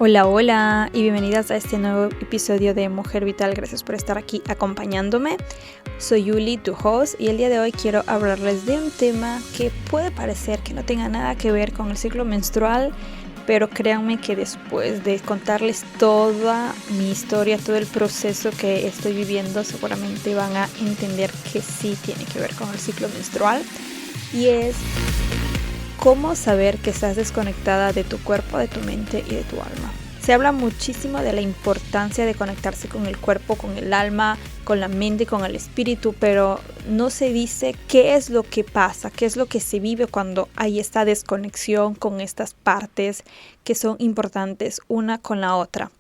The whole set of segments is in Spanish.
Hola, hola y bienvenidas a este nuevo episodio de Mujer Vital. Gracias por estar aquí acompañándome. Soy Yuli, tu host, y el día de hoy quiero hablarles de un tema que puede parecer que no tenga nada que ver con el ciclo menstrual, pero créanme que después de contarles toda mi historia, todo el proceso que estoy viviendo, seguramente van a entender que sí tiene que ver con el ciclo menstrual, y es cómo saber que estás desconectada de tu cuerpo, de tu mente y de tu alma. Se habla muchísimo de la importancia de conectarse con el cuerpo, con el alma, con la mente, con el espíritu, pero no se dice qué es lo que pasa, qué es lo que se vive cuando hay esta desconexión con estas partes que son importantes una con la otra.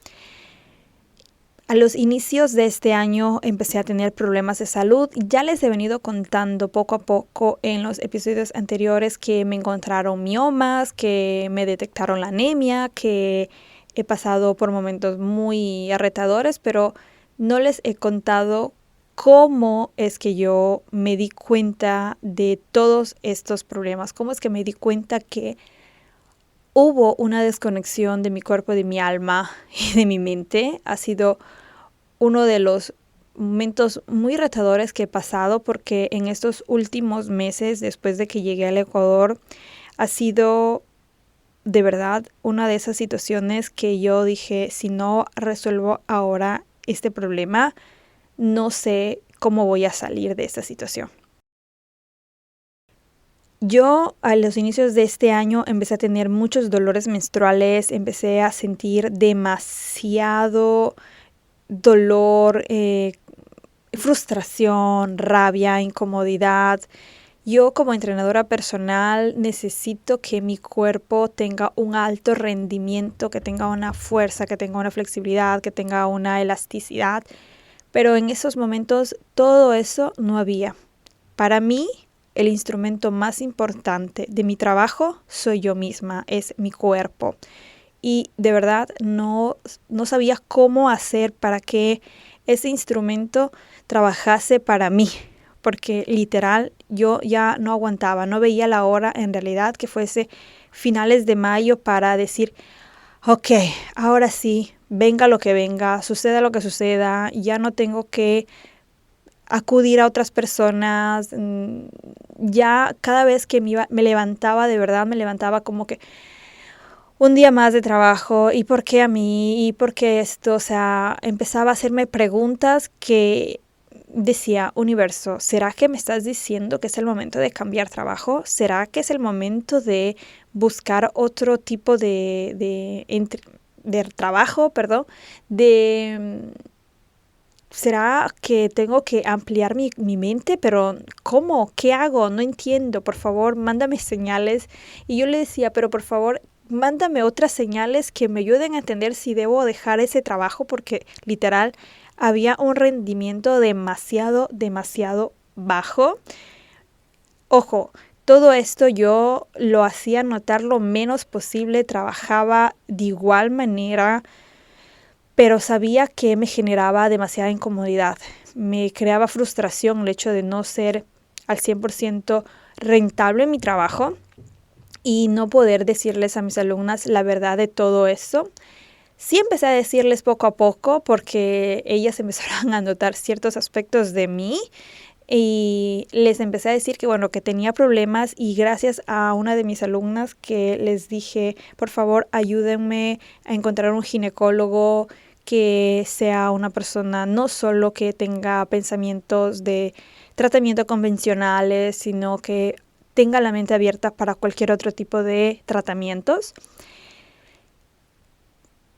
A los inicios de este año empecé a tener problemas de salud. Ya les he venido contando poco a poco en los episodios anteriores que me encontraron miomas, que me detectaron la anemia, que he pasado por momentos muy retadores, pero no les he contado cómo es que yo me di cuenta de todos estos problemas, cómo es que me di cuenta que hubo una desconexión de mi cuerpo, de mi alma y de mi mente. Ha sido uno de los momentos muy retadores que he pasado, porque en estos últimos meses, después de que llegué al Ecuador, ha sido de verdad una de esas situaciones que yo dije, si no resuelvo ahora este problema, no sé cómo voy a salir de esta situación. Yo a los inicios de este año empecé a tener muchos dolores menstruales, empecé a sentir demasiado dolor, frustración, rabia, incomodidad. Yo como entrenadora personal necesito que mi cuerpo tenga un alto rendimiento, que tenga una fuerza, que tenga una flexibilidad, que tenga una elasticidad. Pero en esos momentos todo eso no había. Para mí, el instrumento más importante de mi trabajo soy yo misma, es mi cuerpo. Y de verdad no sabía cómo hacer para que ese instrumento trabajase para mí, porque literal yo ya no aguantaba, no veía la hora en realidad que fuese finales de mayo para decir, ok, ahora sí, venga lo que venga, suceda lo que suceda, ya no tengo que acudir a otras personas. Ya cada vez que me levantaba, de verdad me levantaba como que un día más de trabajo, ¿y por qué a mí? ¿Y por qué esto? O sea, empezaba a hacerme preguntas que decía, universo, ¿será que me estás diciendo que es el momento de cambiar trabajo? ¿Será que es el momento de buscar otro tipo de trabajo, perdón? ¿Será que tengo que ampliar mi mente? Pero ¿cómo? ¿Qué hago? No entiendo. Por favor, mándame señales. Y yo le decía, pero por favor, mándame otras señales que me ayuden a entender si debo dejar ese trabajo, porque literal había un rendimiento demasiado bajo. Ojo, todo esto yo lo hacía notar lo menos posible, trabajaba de igual manera, pero sabía que me generaba demasiada incomodidad. Me creaba frustración el hecho de no ser al 100% rentable en mi trabajo y no poder decirles a mis alumnas la verdad de todo esto. Sí empecé a decirles poco a poco, porque ellas empezaron a notar ciertos aspectos de mí y les empecé a decir que bueno, que tenía problemas, y gracias a una de mis alumnas que les dije, por favor, ayúdenme a encontrar un ginecólogo que sea una persona no solo que tenga pensamientos de tratamiento convencionales, sino que tenga la mente abierta para cualquier otro tipo de tratamientos.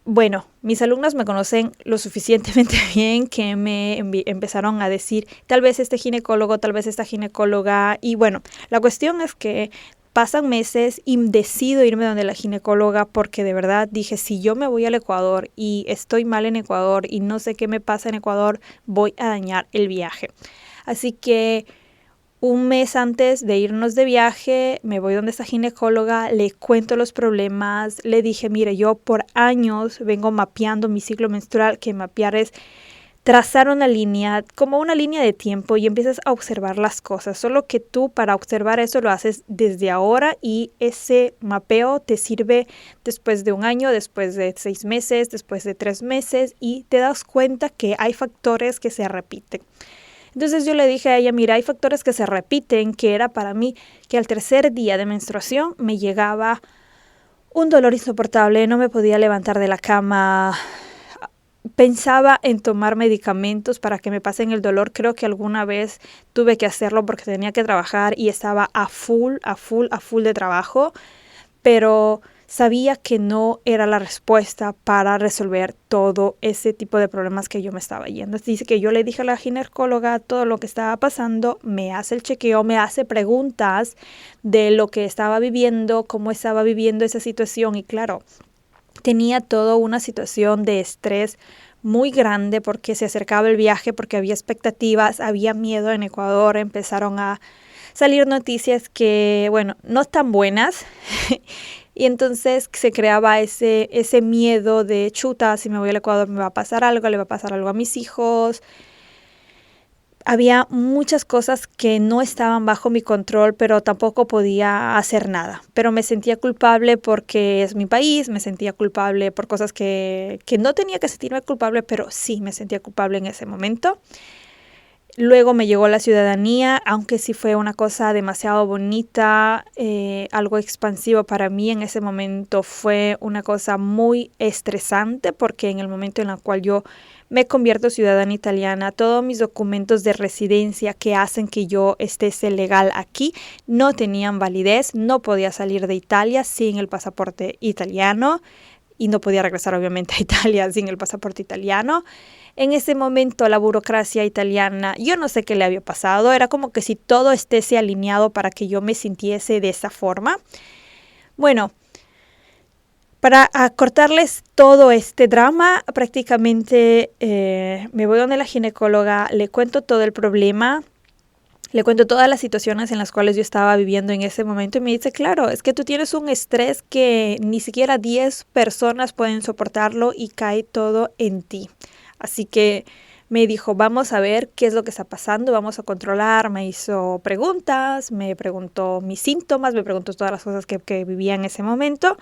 Bueno, mis alumnos me conocen lo suficientemente bien que me empezaron a decir, tal vez este ginecólogo, tal vez esta ginecóloga. Y bueno, la cuestión es que pasan meses y decido irme donde la ginecóloga, porque de verdad dije, si yo me voy al Ecuador y estoy mal en Ecuador y no sé qué me pasa en Ecuador, voy a dañar el viaje. Así que un mes antes de irnos de viaje, me voy donde esta ginecóloga, le cuento los problemas, le dije, mire, yo por años vengo mapeando mi ciclo menstrual, que mapear es trazar una línea, como una línea de tiempo, y empiezas a observar las cosas. Solo que tú para observar eso lo haces desde ahora, y ese mapeo te sirve después de un año, después de 6 meses, después de 3 meses, y te das cuenta que hay factores que se repiten. Entonces yo le dije a ella, mira, hay factores que se repiten, que era para mí que al tercer día de menstruación me llegaba un dolor insoportable, no me podía levantar de la cama. Pensaba en tomar medicamentos para que me pasen el dolor. Creo que alguna vez tuve que hacerlo porque tenía que trabajar y estaba a full de trabajo, pero sabía que no era la respuesta para resolver todo ese tipo de problemas que yo me estaba yendo. Dice que yo le dije a la ginecóloga todo lo que estaba pasando, me hace el chequeo, me hace preguntas de lo que estaba viviendo, cómo estaba viviendo esa situación, y claro, tenía toda una situación de estrés muy grande porque se acercaba el viaje, porque había expectativas, había miedo en Ecuador, empezaron a salir noticias que, bueno, no tan buenas. Y entonces se creaba ese miedo de chuta, si me voy al Ecuador me va a pasar algo, le va a pasar algo a mis hijos. Había muchas cosas que no estaban bajo mi control, pero tampoco podía hacer nada. Pero me sentía culpable porque es mi país, me sentía culpable por cosas que no tenía que sentirme culpable, pero sí me sentía culpable en ese momento. Luego me llegó la ciudadanía, aunque sí fue una cosa demasiado bonita, algo expansivo para mí en ese momento. Fue una cosa muy estresante porque en el momento en el cual yo me convierto ciudadana italiana, todos mis documentos de residencia que hacen que yo esté legal aquí no tenían validez, no podía salir de Italia sin el pasaporte italiano y no podía regresar obviamente a Italia sin el pasaporte italiano. En ese momento la burocracia italiana, yo no sé qué le había pasado, era como que si todo esté alineado para que yo me sintiese de esa forma. Bueno, para acortarles todo este drama, prácticamente me voy donde la ginecóloga, le cuento todo el problema, le cuento todas las situaciones en las cuales yo estaba viviendo en ese momento, y me dice, claro, es que tú tienes un estrés que ni siquiera 10 personas pueden soportarlo y cae todo en ti. Así que me dijo, vamos a ver qué es lo que está pasando, vamos a controlar. Me hizo preguntas, me preguntó mis síntomas, me preguntó todas las cosas que vivía en ese momento,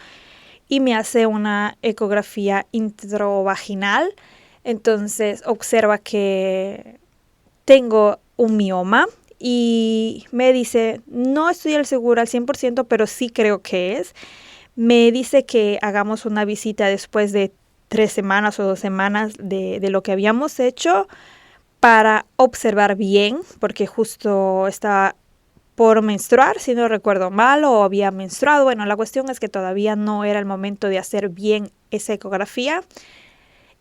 y me hace una ecografía intravaginal. Entonces observa que tengo un mioma y me dice, no estoy al seguro al 100%, pero sí creo que es. Me dice que hagamos una visita después de 3 semanas o 2 semanas de lo que habíamos hecho para observar bien, porque justo estaba por menstruar, si no recuerdo mal, o había menstruado. Bueno, la cuestión es que todavía no era el momento de hacer bien esa ecografía,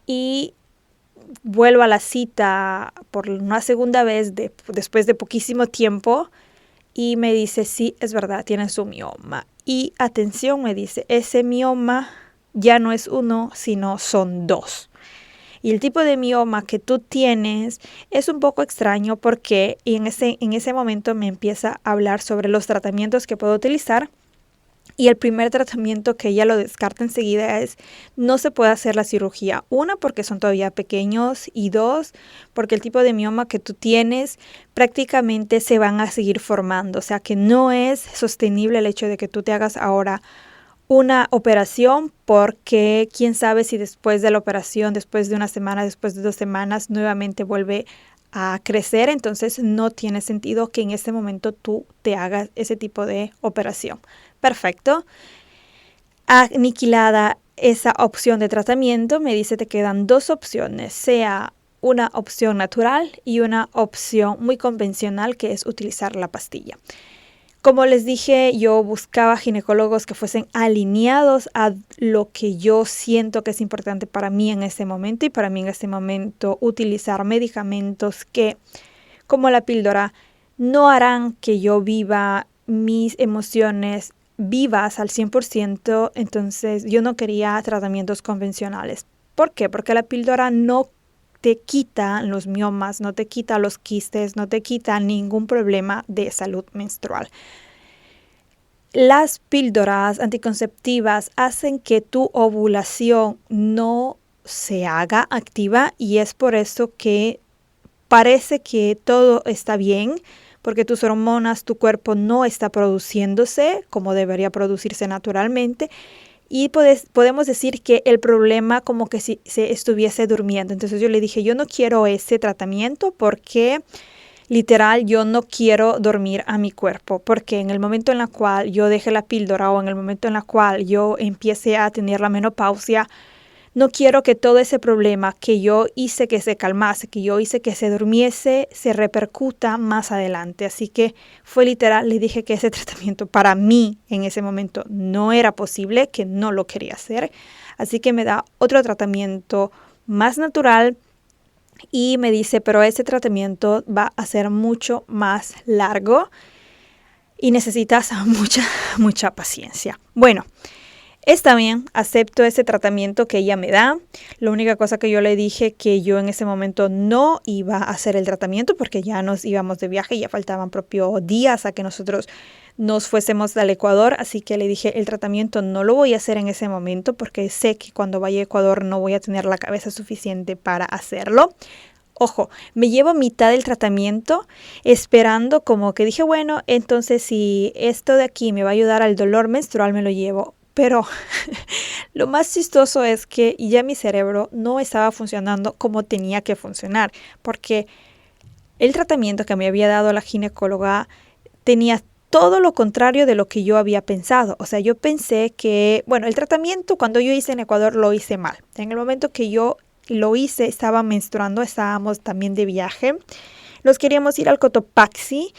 y vuelvo a la cita por una segunda vez después de poquísimo tiempo, y me dice, sí, es verdad, tienes un mioma. Y atención, me dice, ese mioma ya no es uno, sino son 2. Y el tipo de mioma que tú tienes es un poco extraño porque en ese momento me empieza a hablar sobre los tratamientos que puedo utilizar. Y el primer tratamiento que ella lo descarta enseguida es, no se puede hacer la cirugía. 1, porque son todavía pequeños, y 2, porque el tipo de mioma que tú tienes prácticamente se van a seguir formando. O sea que no es sostenible el hecho de que tú te hagas ahora una operación, porque quién sabe si después de la operación, después de una semana, después de 2 semanas, nuevamente vuelve a crecer. Entonces no tiene sentido que en este momento tú te hagas ese tipo de operación. Perfecto. Aniquilada esa opción de tratamiento, me dice te quedan 2 opciones, sea una opción natural y una opción muy convencional, que es utilizar la pastilla. Como les dije, yo buscaba ginecólogos que fuesen alineados a lo que yo siento que es importante para mí en este momento, y para mí en este momento utilizar medicamentos que, como la píldora, no harán que yo viva mis emociones vivas al 100%, entonces yo no quería tratamientos convencionales. ¿Por qué? Porque la píldora no te quita los miomas, no te quita los quistes, no te quita ningún problema de salud menstrual. Las píldoras anticonceptivas hacen que tu ovulación no se haga activa y es por eso que parece que todo está bien, porque tus hormonas, tu cuerpo no está produciéndose como debería producirse naturalmente. Y podemos decir que el problema como que si se estuviese durmiendo. Entonces yo le dije, yo no quiero ese tratamiento porque literal yo no quiero dormir a mi cuerpo. Porque en el momento en el cual yo deje la píldora o en el momento en el cual yo empiece a tener la menopausia, no quiero que todo ese problema que yo hice que se calmase, que yo hice que se durmiese, se repercuta más adelante. Así que fue literal, le dije que ese tratamiento para mí en ese momento no era posible, que no lo quería hacer. Así que me da otro tratamiento más natural y me dice, pero ese tratamiento va a ser mucho más largo y necesitas mucha paciencia. Bueno. Está bien, acepto ese tratamiento que ella me da. La única cosa que yo le dije que yo en ese momento no iba a hacer el tratamiento porque ya nos íbamos de viaje y ya faltaban propios días a que nosotros nos fuésemos al Ecuador. Así que le dije, el tratamiento no lo voy a hacer en ese momento porque sé que cuando vaya a Ecuador no voy a tener la cabeza suficiente para hacerlo. Ojo, me llevo mitad del tratamiento esperando como que dije, bueno, entonces si esto de aquí me va a ayudar al dolor menstrual, me lo llevo. Pero lo más chistoso es que ya mi cerebro no estaba funcionando como tenía que funcionar, porque el tratamiento que me había dado la ginecóloga tenía todo lo contrario de lo que yo había pensado. O sea, yo pensé que, bueno, el tratamiento cuando yo hice en Ecuador lo hice mal. En el momento que yo lo hice, estaba menstruando, estábamos también de viaje. Nos queríamos ir al Cotopaxi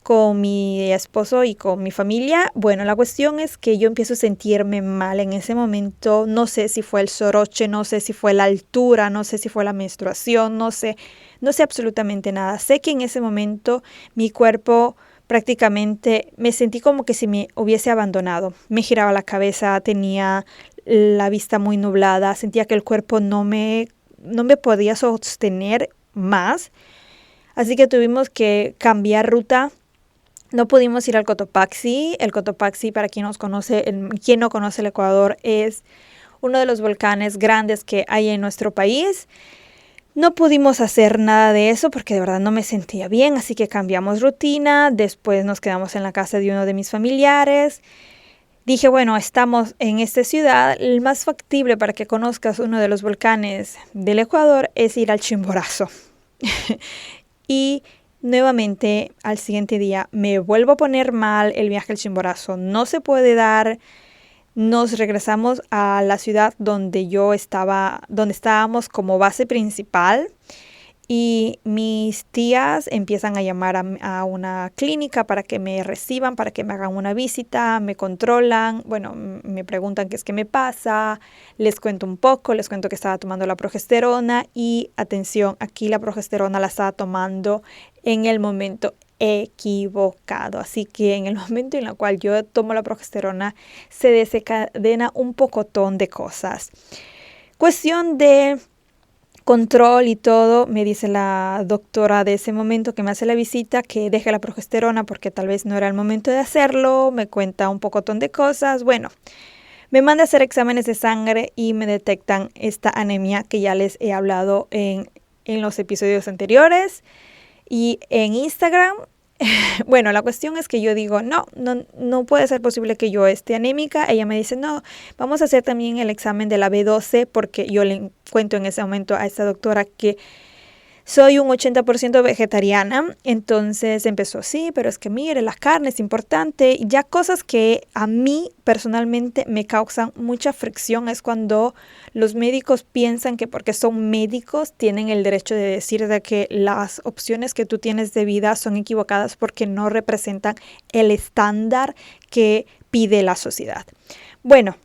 con mi esposo y con mi familia. Bueno, la cuestión es que yo empiezo a sentirme mal en ese momento. No sé si fue el soroche, no sé si fue la altura, no sé si fue la menstruación, no sé absolutamente nada. Sé que en ese momento mi cuerpo prácticamente me sentí como que si me hubiese abandonado. Me giraba la cabeza, tenía la vista muy nublada, sentía que el cuerpo no me podía sostener más. Así que tuvimos que cambiar ruta. No pudimos ir al Cotopaxi. El Cotopaxi, para quien no conoce el Ecuador, es uno de los volcanes grandes que hay en nuestro país. No pudimos hacer nada de eso porque de verdad no me sentía bien, así que cambiamos rutina. Después nos quedamos en la casa de uno de mis familiares. Dije, bueno, estamos en esta ciudad. El más factible para que conozcas uno de los volcanes del Ecuador es ir al Chimborazo. Y nuevamente, al siguiente día, me vuelvo a poner mal, el viaje al Chimborazo no se puede dar. Nos regresamos a la ciudad donde estábamos como base principal. Y mis tías empiezan a llamar a una clínica para que me reciban, para que me hagan una visita, me controlan, bueno, me preguntan qué es que me pasa, les cuento un poco, les cuento que estaba tomando la progesterona y atención, aquí la progesterona la estaba tomando en el momento equivocado. Así que en el momento en el cual yo tomo la progesterona se desencadena un pocotón de cosas. Cuestión de control y todo, me dice la doctora de ese momento que me hace la visita que deje la progesterona porque tal vez no era el momento de hacerlo, me cuenta un pocotón de cosas, bueno, me manda a hacer exámenes de sangre y me detectan esta anemia que ya les he hablado en los episodios anteriores y en Instagram. Bueno, la cuestión es que yo digo, no puede ser posible que yo esté anémica. Ella me dice, no, vamos a hacer también el examen de la B12 porque yo le cuento en ese momento a esta doctora que soy un 80% vegetariana. Entonces empezó, sí, pero es que mire, la carne es importante. Ya cosas que a mí personalmente me causan mucha fricción es cuando los médicos piensan que porque son médicos tienen el derecho de decir de que las opciones que tú tienes de vida son equivocadas porque no representan el estándar que pide la sociedad. Bueno,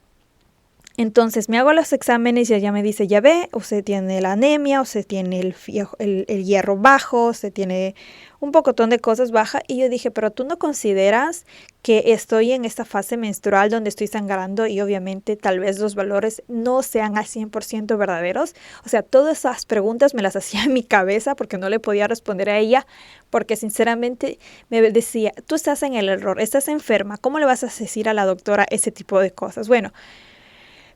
entonces me hago los exámenes y ella me dice, ya ve, usted tiene la anemia, usted tiene el hierro bajo, usted tiene un pocotón de cosas bajas. Y yo dije, pero tú no consideras que estoy en esta fase menstrual donde estoy sangrando y obviamente tal vez los valores no sean al 100% verdaderos. O sea, todas esas preguntas me las hacía en mi cabeza porque no le podía responder a ella porque sinceramente me decía, tú estás en el error, estás enferma, ¿cómo le vas a decir a la doctora ese tipo de cosas? Bueno,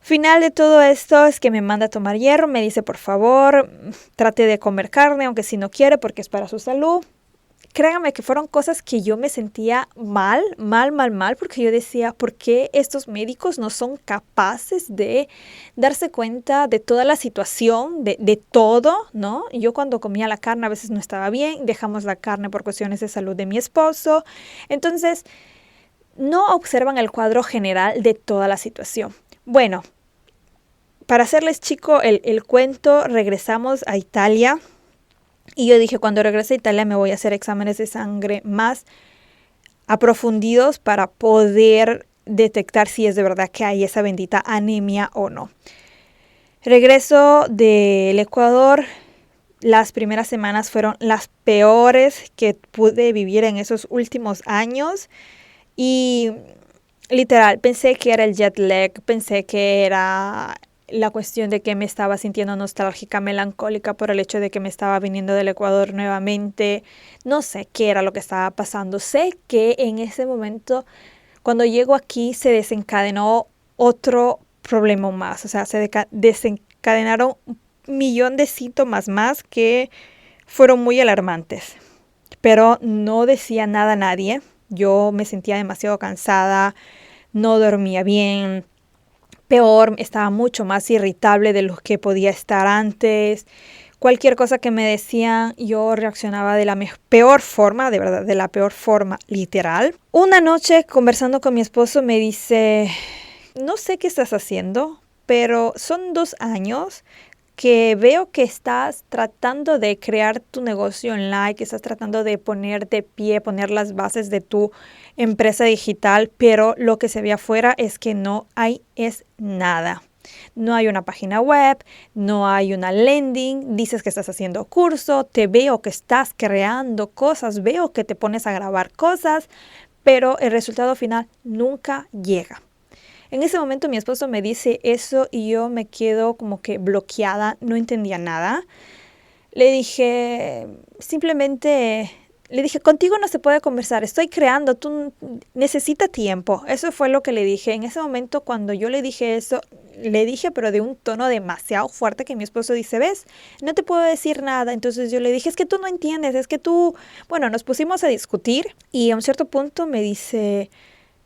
Final de todo esto es que me manda a tomar hierro, me dice por favor, trate de comer carne, aunque si no quiere porque es para su salud. Créanme que fueron cosas que yo me sentía mal, porque yo decía, ¿por qué estos médicos no son capaces de darse cuenta de toda la situación, de todo, ¿no? Yo cuando comía la carne a veces no estaba bien, dejamos la carne por cuestiones de salud de mi esposo. Entonces, no observan el cuadro general de toda la situación. Bueno, para hacerles chico el cuento, regresamos a Italia. Y yo dije, cuando regrese a Italia me voy a hacer exámenes de sangre más aprofundidos para poder detectar si es de verdad que hay esa bendita anemia o no. Regreso del Ecuador. Las primeras semanas fueron las peores que pude vivir en esos últimos años. Y literal, pensé que era el jet lag, pensé que era la cuestión de que me estaba sintiendo nostálgica, melancólica por el hecho de que me estaba viniendo del Ecuador nuevamente. No sé qué era lo que estaba pasando. Sé que en ese momento, cuando llego aquí, se desencadenó otro problema más. O sea, se desencadenaron un millón de síntomas más que fueron muy alarmantes. Pero no decía nada a nadie. Yo me sentía demasiado cansada, no dormía bien. Peor, estaba mucho más irritable de lo que podía estar antes. Cualquier cosa que me decían, yo reaccionaba de la peor forma, de verdad, de la peor forma, literal. Una noche, conversando con mi esposo, me dice, no sé qué estás haciendo, pero son 2 años que veo que estás tratando de crear tu negocio online, que estás tratando de poner de pie, poner las bases de tu empresa digital, pero lo que se ve afuera es que no hay nada. No hay una página web, no hay una landing, dices que estás haciendo curso, te veo que estás creando cosas, veo que te pones a grabar cosas, pero el resultado final nunca llega. En ese momento mi esposo me dice eso y yo me quedo como que bloqueada, no entendía nada. Le dije, contigo no se puede conversar, estoy creando, tú necesitas tiempo. Eso fue lo que le dije. En ese momento cuando yo le dije eso, le dije pero de un tono demasiado fuerte que mi esposo dice, ¿ves? No te puedo decir nada. Entonces yo le dije, es que tú no entiendes, es que tú... Bueno, nos pusimos a discutir y a un cierto punto me dice...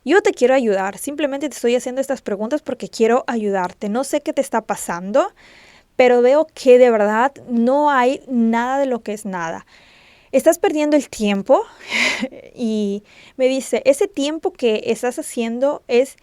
Yo te quiero ayudar, simplemente te estoy haciendo estas preguntas porque quiero ayudarte. No sé qué te está pasando, pero veo que de verdad no hay nada de lo que es nada. Estás perdiendo el tiempo y me dice, ese tiempo que estás haciendo es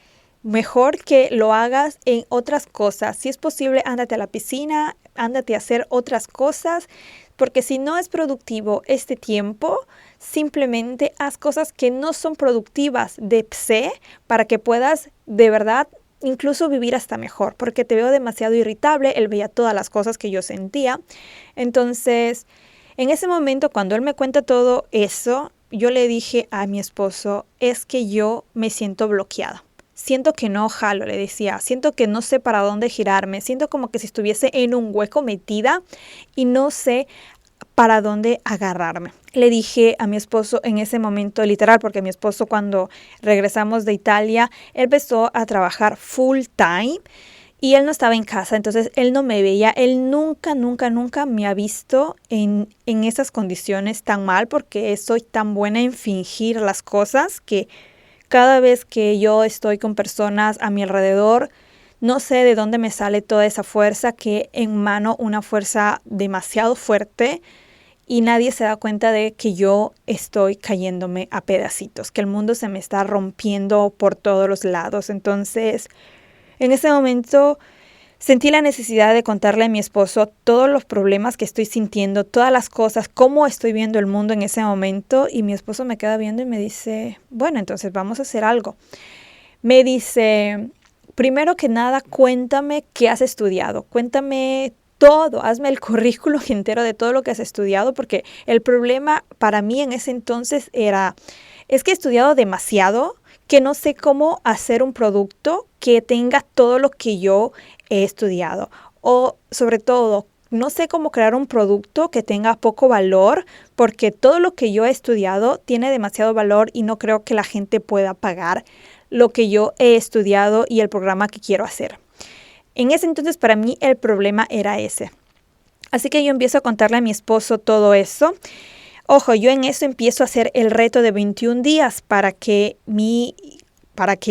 mejor que lo hagas en otras cosas. Si es posible, ándate a la piscina, ándate a hacer otras cosas, porque si no es productivo este tiempo, simplemente haz cosas que no son productivas de pse para que puedas de verdad incluso vivir hasta mejor, porque te veo demasiado irritable. Él veía todas las cosas que yo sentía. Entonces, en ese momento, cuando él me cuenta todo eso, yo le dije a mi esposo, es que yo me siento bloqueada. Siento que no jalo, le decía. Siento que no sé para dónde girarme. Siento como que si estuviese en un hueco metida y no sé para dónde agarrarme. Le dije a mi esposo en ese momento, literal, porque mi esposo cuando regresamos de Italia, él empezó a trabajar full time y él no estaba en casa, entonces él no me veía. Él nunca me ha visto en esas condiciones tan mal porque soy tan buena en fingir las cosas que cada vez que yo estoy con personas a mi alrededor, no sé de dónde me sale toda esa fuerza que emano, una fuerza demasiado fuerte y nadie se da cuenta de que yo estoy cayéndome a pedacitos, que el mundo se me está rompiendo por todos los lados. Entonces, en ese momento sentí la necesidad de contarle a mi esposo todos los problemas que estoy sintiendo, todas las cosas, cómo estoy viendo el mundo en ese momento. Y mi esposo me queda viendo y me dice, bueno, entonces vamos a hacer algo. Me dice, primero que nada, cuéntame qué has estudiado, cuéntame todo, hazme el currículum entero de todo lo que has estudiado, porque el problema para mí en ese entonces es que he estudiado demasiado, que no sé cómo hacer un producto que tenga todo lo que yo he estudiado. O sobre todo, no sé cómo crear un producto que tenga poco valor, porque todo lo que yo he estudiado tiene demasiado valor y no creo que la gente pueda pagar lo que yo he estudiado y el programa que quiero hacer. En ese entonces para mí el problema era ese. Así que yo empiezo a contarle a mi esposo todo eso. Ojo, yo en eso empiezo a hacer el reto de 21 días para que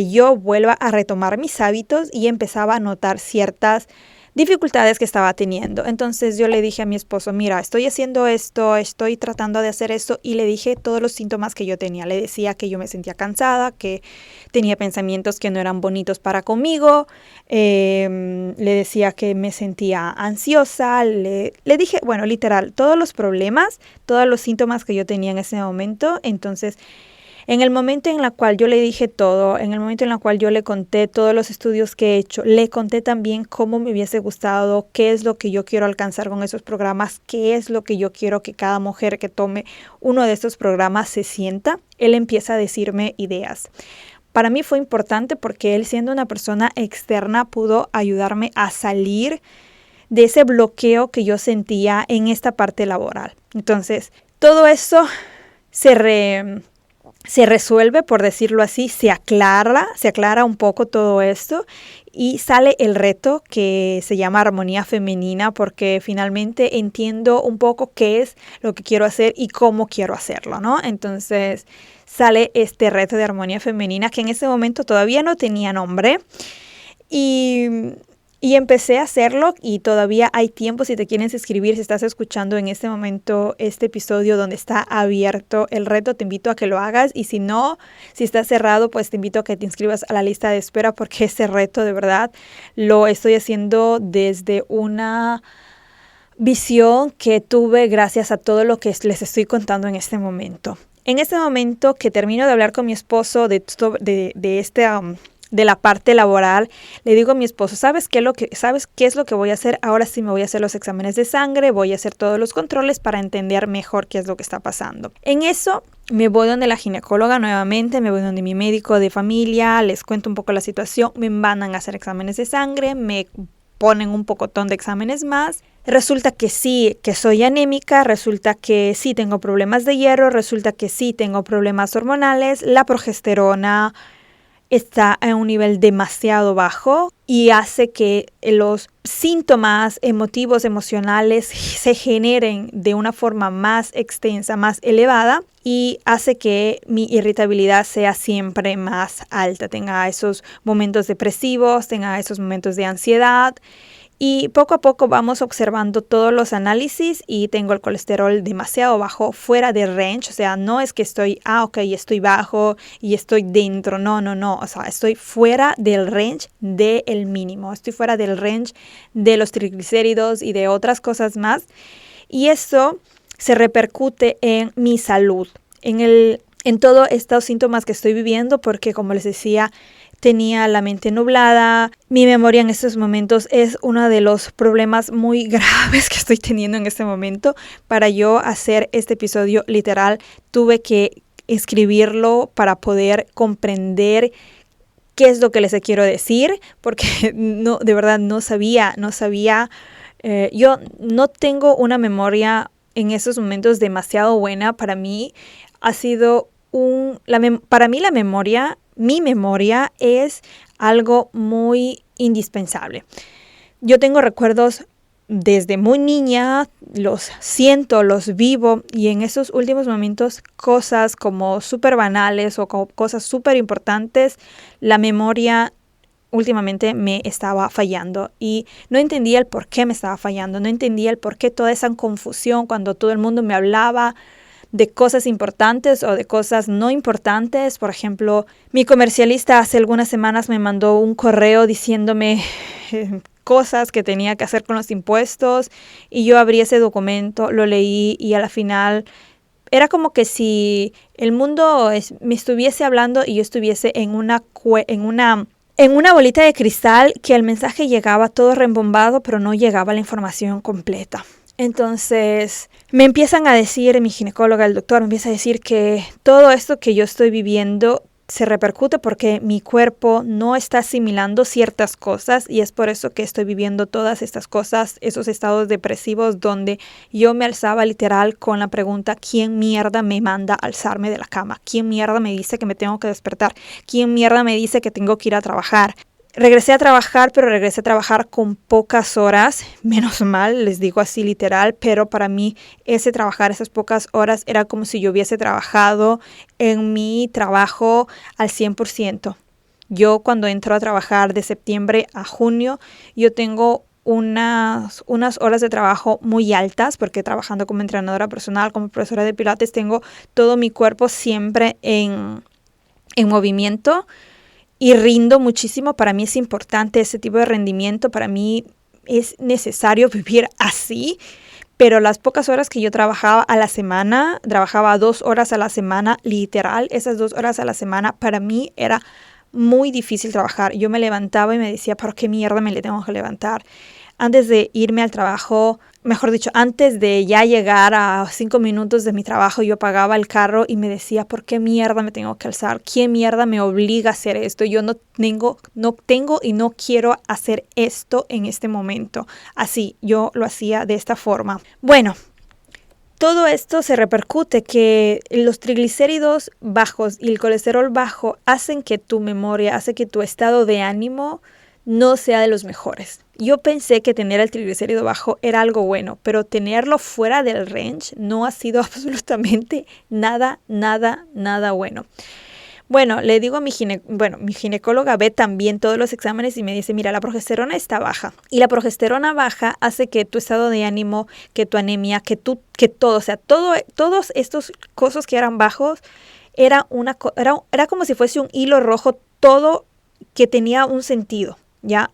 yo vuelva a retomar mis hábitos y empezaba a notar ciertas dificultades que estaba teniendo. Entonces yo le dije a mi esposo, mira, estoy haciendo esto, estoy tratando de hacer esto, y le dije todos los síntomas que yo tenía. Le decía que yo me sentía cansada, que tenía pensamientos que no eran bonitos para conmigo, le decía que me sentía ansiosa, le dije, bueno, literal, todos los problemas, todos los síntomas que yo tenía en ese momento. Entonces, en el momento en el cual yo le dije todo, en el momento en el cual yo le conté todos los estudios que he hecho, le conté también cómo me hubiese gustado, qué es lo que yo quiero alcanzar con esos programas, qué es lo que yo quiero que cada mujer que tome uno de estos programas se sienta, él empieza a decirme ideas. Para mí fue importante porque él, siendo una persona externa, pudo ayudarme a salir de ese bloqueo que yo sentía en esta parte laboral. Entonces, todo eso se resuelve, por decirlo así, se aclara un poco todo esto y sale el reto que se llama Armonía Femenina, porque finalmente entiendo un poco qué es lo que quiero hacer y cómo quiero hacerlo, ¿no? Entonces sale este reto de Armonía Femenina que en ese momento todavía no tenía nombre y empecé a hacerlo, y todavía hay tiempo si te quieres inscribir. Si estás escuchando en este momento este episodio donde está abierto el reto, te invito a que lo hagas. Y si no, si está cerrado, pues te invito a que te inscribas a la lista de espera, porque ese reto de verdad lo estoy haciendo desde una visión que tuve gracias a todo lo que les estoy contando en este momento. En este momento que termino de hablar con mi esposo de la parte laboral, le digo a mi esposo, ¿sabes qué es lo que voy a hacer? Ahora sí me voy a hacer los exámenes de sangre, voy a hacer todos los controles para entender mejor qué es lo que está pasando. En eso me voy donde la ginecóloga nuevamente, me voy donde mi médico de familia, les cuento un poco la situación, me mandan a hacer exámenes de sangre, me ponen un pocotón de exámenes más. Resulta que sí, que soy anémica, resulta que sí tengo problemas de hierro, resulta que sí tengo problemas hormonales, la progesterona está a un nivel demasiado bajo y hace que los síntomas emocionales se generen de una forma más extensa, más elevada, y hace que mi irritabilidad sea siempre más alta, tenga esos momentos depresivos, tenga esos momentos de ansiedad. Y poco a poco vamos observando todos los análisis y tengo el colesterol demasiado bajo, fuera de range. O sea, no es que estoy bajo y estoy dentro. No. O sea, estoy fuera del range del mínimo. Estoy fuera del range de los triglicéridos y de otras cosas más. Y eso se repercute en mi salud, en todos estos síntomas que estoy viviendo, porque como les decía, tenía la mente nublada. Mi memoria en estos momentos es uno de los problemas muy graves que estoy teniendo en este momento. Para yo hacer este episodio, literal, tuve que escribirlo para poder comprender qué es lo que les quiero decir, porque no, de verdad no sabía. Yo no tengo una memoria en estos momentos demasiado buena. Para mí ha sido para mí mi memoria es algo muy indispensable. Yo tengo recuerdos desde muy niña, los siento, los vivo, y en esos últimos momentos cosas como súper banales o cosas súper importantes, la memoria últimamente me estaba fallando y no entendía el por qué me estaba fallando, no entendía el por qué toda esa confusión cuando todo el mundo me hablaba de cosas importantes o de cosas no importantes. Por ejemplo, mi comercialista hace algunas semanas me mandó un correo diciéndome cosas que tenía que hacer con los impuestos, y yo abrí ese documento, lo leí, y a la final era como que si el mundo me estuviese hablando y yo estuviese en una bolita de cristal, que el mensaje llegaba todo rembombado, pero no llegaba la información completa. Entonces me empiezan a decir, mi ginecóloga, el doctor, me empieza a decir que todo esto que yo estoy viviendo se repercute porque mi cuerpo no está asimilando ciertas cosas, y es por eso que estoy viviendo todas estas cosas, esos estados depresivos donde yo me alzaba literal con la pregunta: ¿quién mierda me manda a alzarme de la cama? ¿Quién mierda me dice que me tengo que despertar? ¿Quién mierda me dice que tengo que ir a trabajar? Regresé a trabajar, pero regresé a trabajar con pocas horas, menos mal, les digo así literal, pero para mí trabajar esas pocas horas era como si yo hubiese trabajado en mi trabajo al 100%. Yo cuando entro a trabajar de septiembre a junio, yo tengo unas horas de trabajo muy altas, porque trabajando como entrenadora personal, como profesora de pilates, tengo todo mi cuerpo siempre en movimiento. Y rindo muchísimo. Para mí es importante ese tipo de rendimiento. Para mí es necesario vivir así. Pero las pocas horas que yo trabajaba a la semana, trabajaba 2 horas a la semana, literal, esas 2 horas a la semana, para mí era muy difícil trabajar. Yo me levantaba y me decía, ¿por qué mierda me le tengo que levantar? Antes de irme al trabajo, mejor dicho, antes de ya llegar a 5 minutos de mi trabajo, yo apagaba el carro y me decía, ¿por qué mierda me tengo que alzar? ¿Quién mierda me obliga a hacer esto? Yo no tengo y no quiero hacer esto en este momento. Así, yo lo hacía de esta forma. Bueno, todo esto se repercute que los triglicéridos bajos y el colesterol bajo hacen que tu memoria, hace que tu estado de ánimo no sea de los mejores. Yo pensé que tener el triglicérido bajo era algo bueno, pero tenerlo fuera del range no ha sido absolutamente nada bueno. Bueno, le digo a mi ginecóloga ve también todos los exámenes y me dice, mira, la progesterona está baja. Y la progesterona baja hace que tu estado de ánimo, que tu anemia, que todo, o sea, todos estos cosas que eran bajos, era como si fuese un hilo rojo, todo que tenía un sentido. Ya,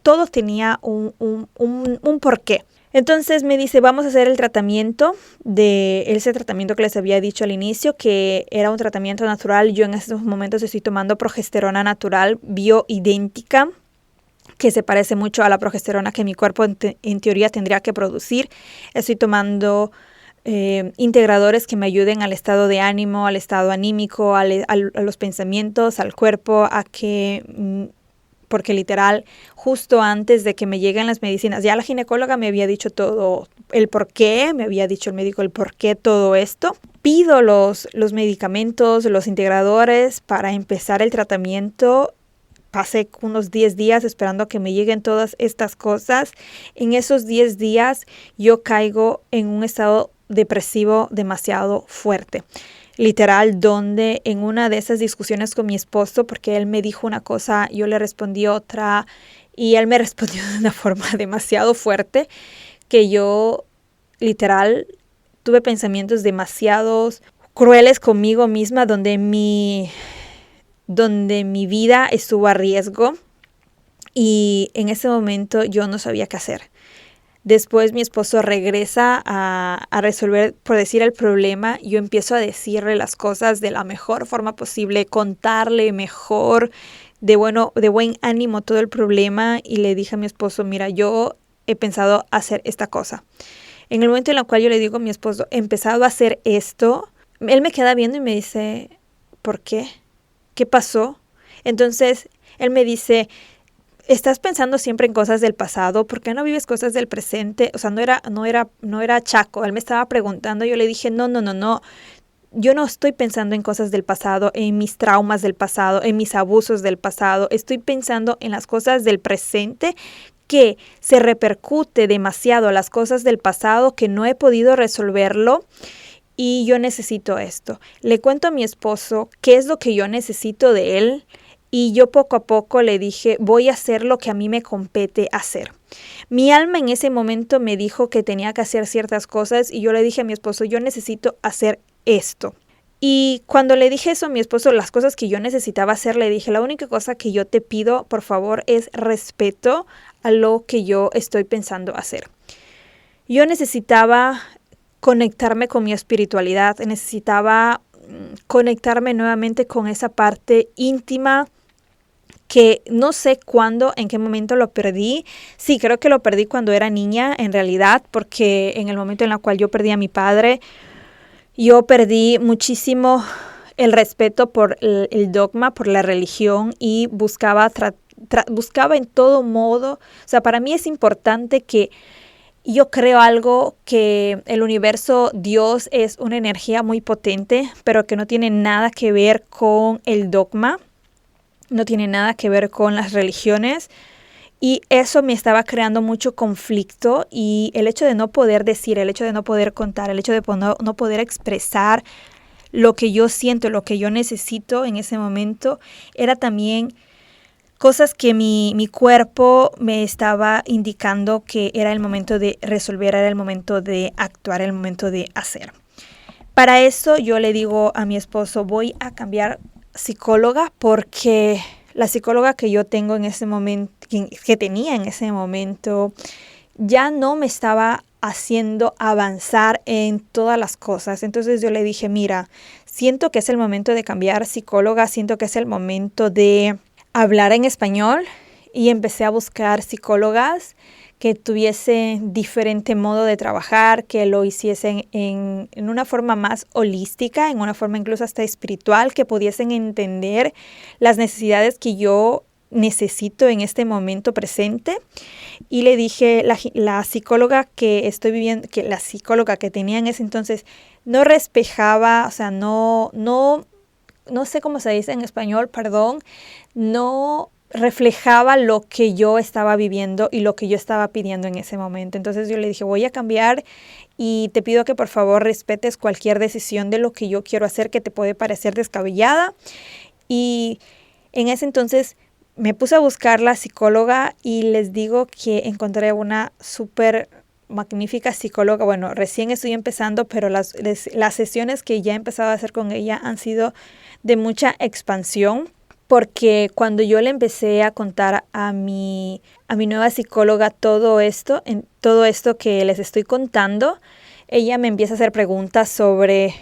todo tenía un porqué. Entonces me dice, vamos a hacer el tratamiento ese tratamiento que les había dicho al inicio, que era un tratamiento natural. Yo en estos momentos estoy tomando progesterona natural bioidéntica, que se parece mucho a la progesterona que mi cuerpo en teoría tendría que producir. Estoy tomando integradores que me ayuden al estado de ánimo, al estado anímico, a los pensamientos, al cuerpo, porque literal, justo antes de que me lleguen las medicinas, ya la ginecóloga me había dicho todo el por qué, me había dicho el médico el por qué todo esto. Pido los medicamentos, los integradores para empezar el tratamiento. Pasé unos 10 días esperando a que me lleguen todas estas cosas. En esos 10 días yo caigo en un estado depresivo demasiado fuerte. Literal, donde en una de esas discusiones con mi esposo, porque él me dijo una cosa, yo le respondí otra y él me respondió de una forma demasiado fuerte, que yo literal tuve pensamientos demasiado crueles conmigo misma, donde mi vida estuvo a riesgo y en ese momento yo no sabía qué hacer. Después mi esposo regresa a resolver, por decir, el problema. Yo empiezo a decirle las cosas de la mejor forma posible, contarle mejor, de buen ánimo todo el problema. Y le dije a mi esposo, mira, yo he pensado hacer esta cosa. En el momento en el cual yo le digo a mi esposo, he empezado a hacer esto, él me queda viendo y me dice, ¿por qué? ¿Qué pasó? Entonces él me dice, estás pensando siempre en cosas del pasado, ¿por qué no vives cosas del presente? O sea, no era chaco, él me estaba preguntando, yo le dije, no, yo no estoy pensando en cosas del pasado, en mis traumas del pasado, en mis abusos del pasado, estoy pensando en las cosas del presente que se repercute demasiado a las cosas del pasado, que no he podido resolverlo. Y yo necesito esto. Le cuento a mi esposo qué es lo que yo necesito de él. Y yo poco a poco le dije, voy a hacer lo que a mí me compete hacer. Mi alma en ese momento me dijo que tenía que hacer ciertas cosas y yo le dije a mi esposo, yo necesito hacer esto. Y cuando le dije eso a mi esposo, las cosas que yo necesitaba hacer, le dije, la única cosa que yo te pido, por favor, es respeto a lo que yo estoy pensando hacer. Yo necesitaba conectarme con mi espiritualidad, necesitaba conectarme nuevamente con esa parte íntima que no sé cuándo, en qué momento lo perdí. Sí, creo que lo perdí cuando era niña, en realidad, porque en el momento en el cual yo perdí a mi padre, yo perdí muchísimo el respeto por el dogma, por la religión y buscaba en todo modo. O sea, para mí es importante que yo creo algo, que el universo, Dios, es una energía muy potente, pero que no tiene nada que ver con el dogma. no tiene nada que ver con las religiones. Y eso me estaba creando mucho conflicto, y el hecho de no poder decir, el hecho de no poder contar, el hecho de no poder expresar lo que yo siento, lo que yo necesito en ese momento, era también cosas que mi cuerpo me estaba indicando que era el momento de resolver, era el momento de actuar, era el momento de hacer. Para eso yo le digo a mi esposo, voy a cambiar psicóloga, porque la psicóloga que yo tengo en ese momento, que tenía en ese momento, ya no me estaba haciendo avanzar en todas las cosas. Entonces yo le dije, mira, siento que es el momento de cambiar psicóloga, siento que es el momento de hablar en español, y empecé a buscar psicólogas que tuviesen diferente modo de trabajar, que lo hiciesen en una forma más holística, en una forma incluso hasta espiritual, que pudiesen entender las necesidades que yo necesito en este momento presente. Y le dije, la psicóloga que estoy viviendo, que la psicóloga que tenía en ese entonces no reflejaba, o sea, no sé cómo se dice en español, perdón, no reflejaba lo que yo estaba viviendo y lo que yo estaba pidiendo en ese momento. Entonces yo le dije, voy a cambiar, y te pido que por favor respetes cualquier decisión de lo que yo quiero hacer que te puede parecer descabellada. Y en ese entonces me puse a buscar la psicóloga, y les digo que encontré una súper magnífica psicóloga. Bueno, recién estoy empezando, pero las sesiones que ya he empezado a hacer con ella han sido de mucha expansión, porque cuando yo le empecé a contar a mi nueva psicóloga todo esto que les estoy contando, ella me empieza a hacer preguntas sobre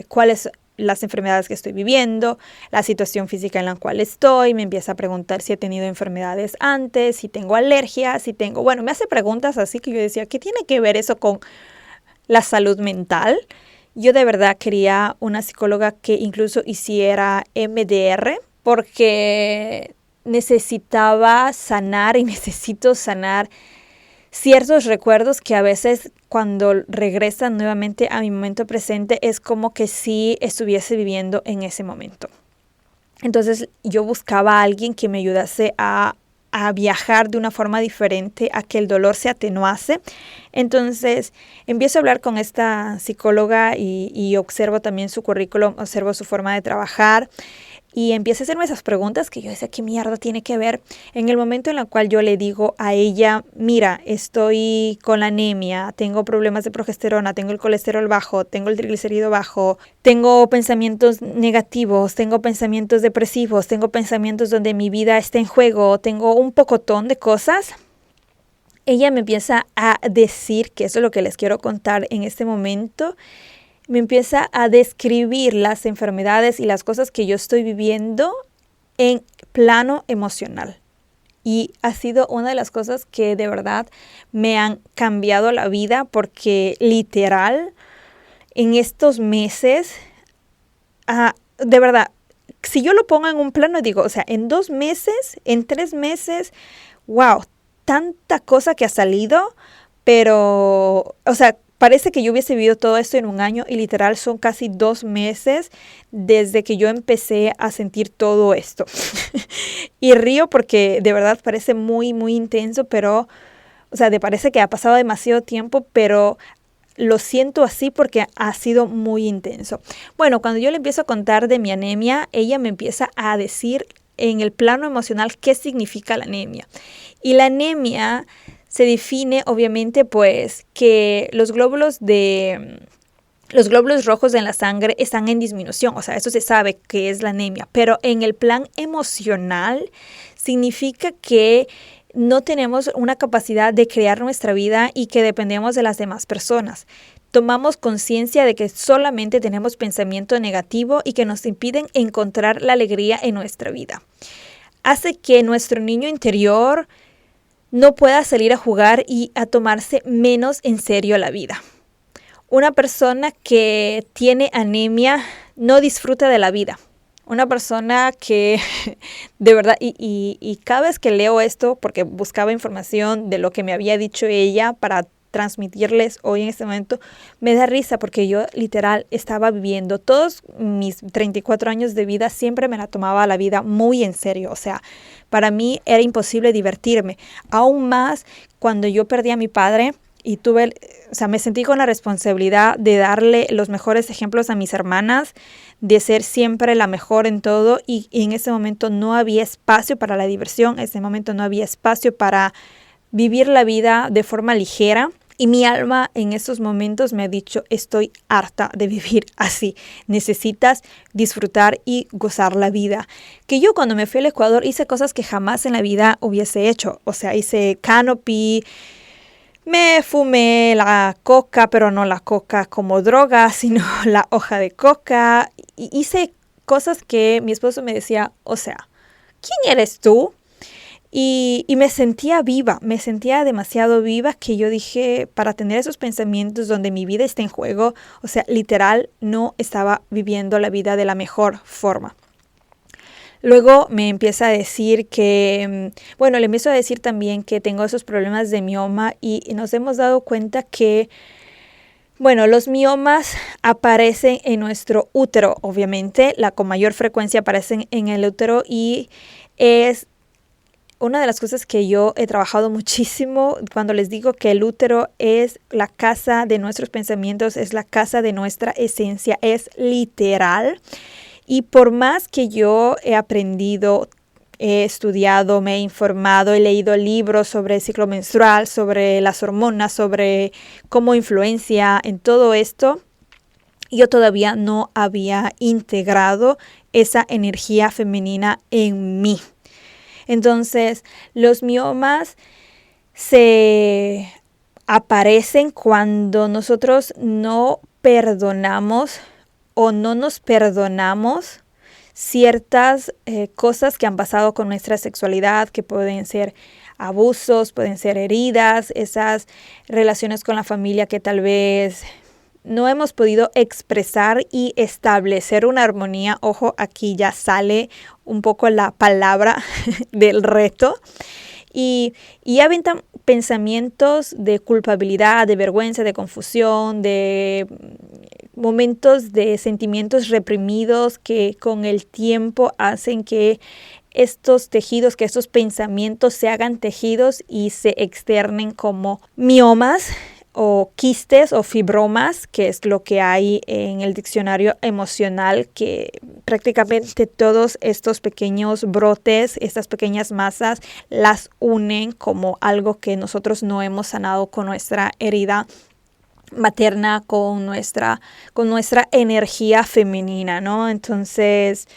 cuáles las enfermedades que estoy viviendo, la situación física en la cual estoy. Me empieza a preguntar si he tenido enfermedades antes, si tengo alergias, me hace preguntas así que yo decía, ¿qué tiene que ver eso con la salud mental? Yo de verdad quería una psicóloga que incluso hiciera MDR, porque necesitaba sanar y necesito sanar ciertos recuerdos que a veces cuando regresan nuevamente a mi momento presente es como que si estuviese viviendo en ese momento. Entonces yo buscaba a alguien que me ayudase a viajar de una forma diferente, a que el dolor se atenuase. Entonces empiezo a hablar con esta psicóloga y observo también su currículum, observo su forma de trabajar. Y empieza a hacerme esas preguntas que yo decía, ¿qué mierda tiene que ver? En el momento en el cual yo le digo a ella, mira, estoy con la anemia, tengo problemas de progesterona, tengo el colesterol bajo, tengo el triglicérido bajo, tengo pensamientos negativos, tengo pensamientos depresivos, tengo pensamientos donde mi vida está en juego, tengo un pocotón de cosas. Ella me empieza a decir, que eso es lo que les quiero contar en este momento, me empieza a describir las enfermedades y las cosas que yo estoy viviendo en plano emocional. Y ha sido una de las cosas que de verdad me han cambiado la vida, porque literal en estos meses, de verdad, si yo lo pongo en un plano, digo, o sea, en 2 meses, en 3 meses, wow, tanta cosa que ha salido, pero, o sea, parece que yo hubiese vivido todo esto en un año, y literal son casi 2 meses desde que yo empecé a sentir todo esto. Y río porque de verdad parece muy, muy intenso, pero, o sea, me parece que ha pasado demasiado tiempo, pero lo siento así porque ha sido muy intenso. Bueno, cuando yo le empiezo a contar de mi anemia, ella me empieza a decir en el plano emocional qué significa la anemia. Y la anemia se define obviamente pues que los glóbulos rojos en la sangre están en disminución, o sea, eso se sabe que es la anemia, pero en el plan emocional significa que no tenemos una capacidad de crear nuestra vida y que dependemos de las demás personas. Tomamos conciencia de que solamente tenemos pensamiento negativo y que nos impiden encontrar la alegría en nuestra vida. Hace que nuestro niño interior no pueda salir a jugar y a tomarse menos en serio la vida. Una persona que tiene anemia no disfruta de la vida. Una persona que de verdad, y cada vez que leo esto, porque buscaba información de lo que me había dicho ella para transmitirles hoy en este momento, me da risa porque yo literal estaba viviendo todos mis 34 años de vida, siempre me la tomaba la vida muy en serio. O sea, para mí era imposible divertirme. Aún más cuando yo perdí a mi padre y me sentí con la responsabilidad de darle los mejores ejemplos a mis hermanas, de ser siempre la mejor en todo, y en ese momento no había espacio para la diversión, en ese momento no había espacio para vivir la vida de forma ligera. Y mi alma en esos momentos me ha dicho, estoy harta de vivir así. Necesitas disfrutar y gozar la vida. Que yo cuando me fui al Ecuador hice cosas que jamás en la vida hubiese hecho. O sea, hice canopy, me fumé la coca, pero no la coca como droga, sino la hoja de coca. Y hice cosas que mi esposo me decía, o sea, ¿quién eres tú? Y me sentía viva, me sentía demasiado viva, que yo dije, para tener esos pensamientos donde mi vida está en juego, o sea, literal, no estaba viviendo la vida de la mejor forma. Luego me empieza a decir le empiezo a decir también que tengo esos problemas de mioma, y nos hemos dado cuenta que, los miomas aparecen en nuestro útero, obviamente, con mayor frecuencia aparecen en el útero, y es una de las cosas que yo he trabajado muchísimo cuando les digo que el útero es la casa de nuestros pensamientos, es la casa de nuestra esencia, es literal. Y por más que yo he aprendido, he estudiado, me he informado, he leído libros sobre el ciclo menstrual, sobre las hormonas, sobre cómo influencia en todo esto, yo todavía no había integrado esa energía femenina en mí. Entonces, los miomas se aparecen cuando nosotros no perdonamos o no nos perdonamos ciertas cosas que han pasado con nuestra sexualidad, que pueden ser abusos, pueden ser heridas, esas relaciones con la familia que tal vez no hemos podido expresar y establecer una armonía. Ojo, aquí ya sale un poco la palabra del reto. Y aventan pensamientos de culpabilidad, de vergüenza, de confusión, de momentos de sentimientos reprimidos que con el tiempo hacen que estos tejidos, que estos pensamientos se hagan tejidos y se externen como miomas o quistes o fibromas, que es lo que hay en el diccionario emocional, que prácticamente todos estos pequeños brotes, estas pequeñas masas, las unen como algo que nosotros no hemos sanado con nuestra herida materna, con nuestra energía femenina, ¿no? Entonces,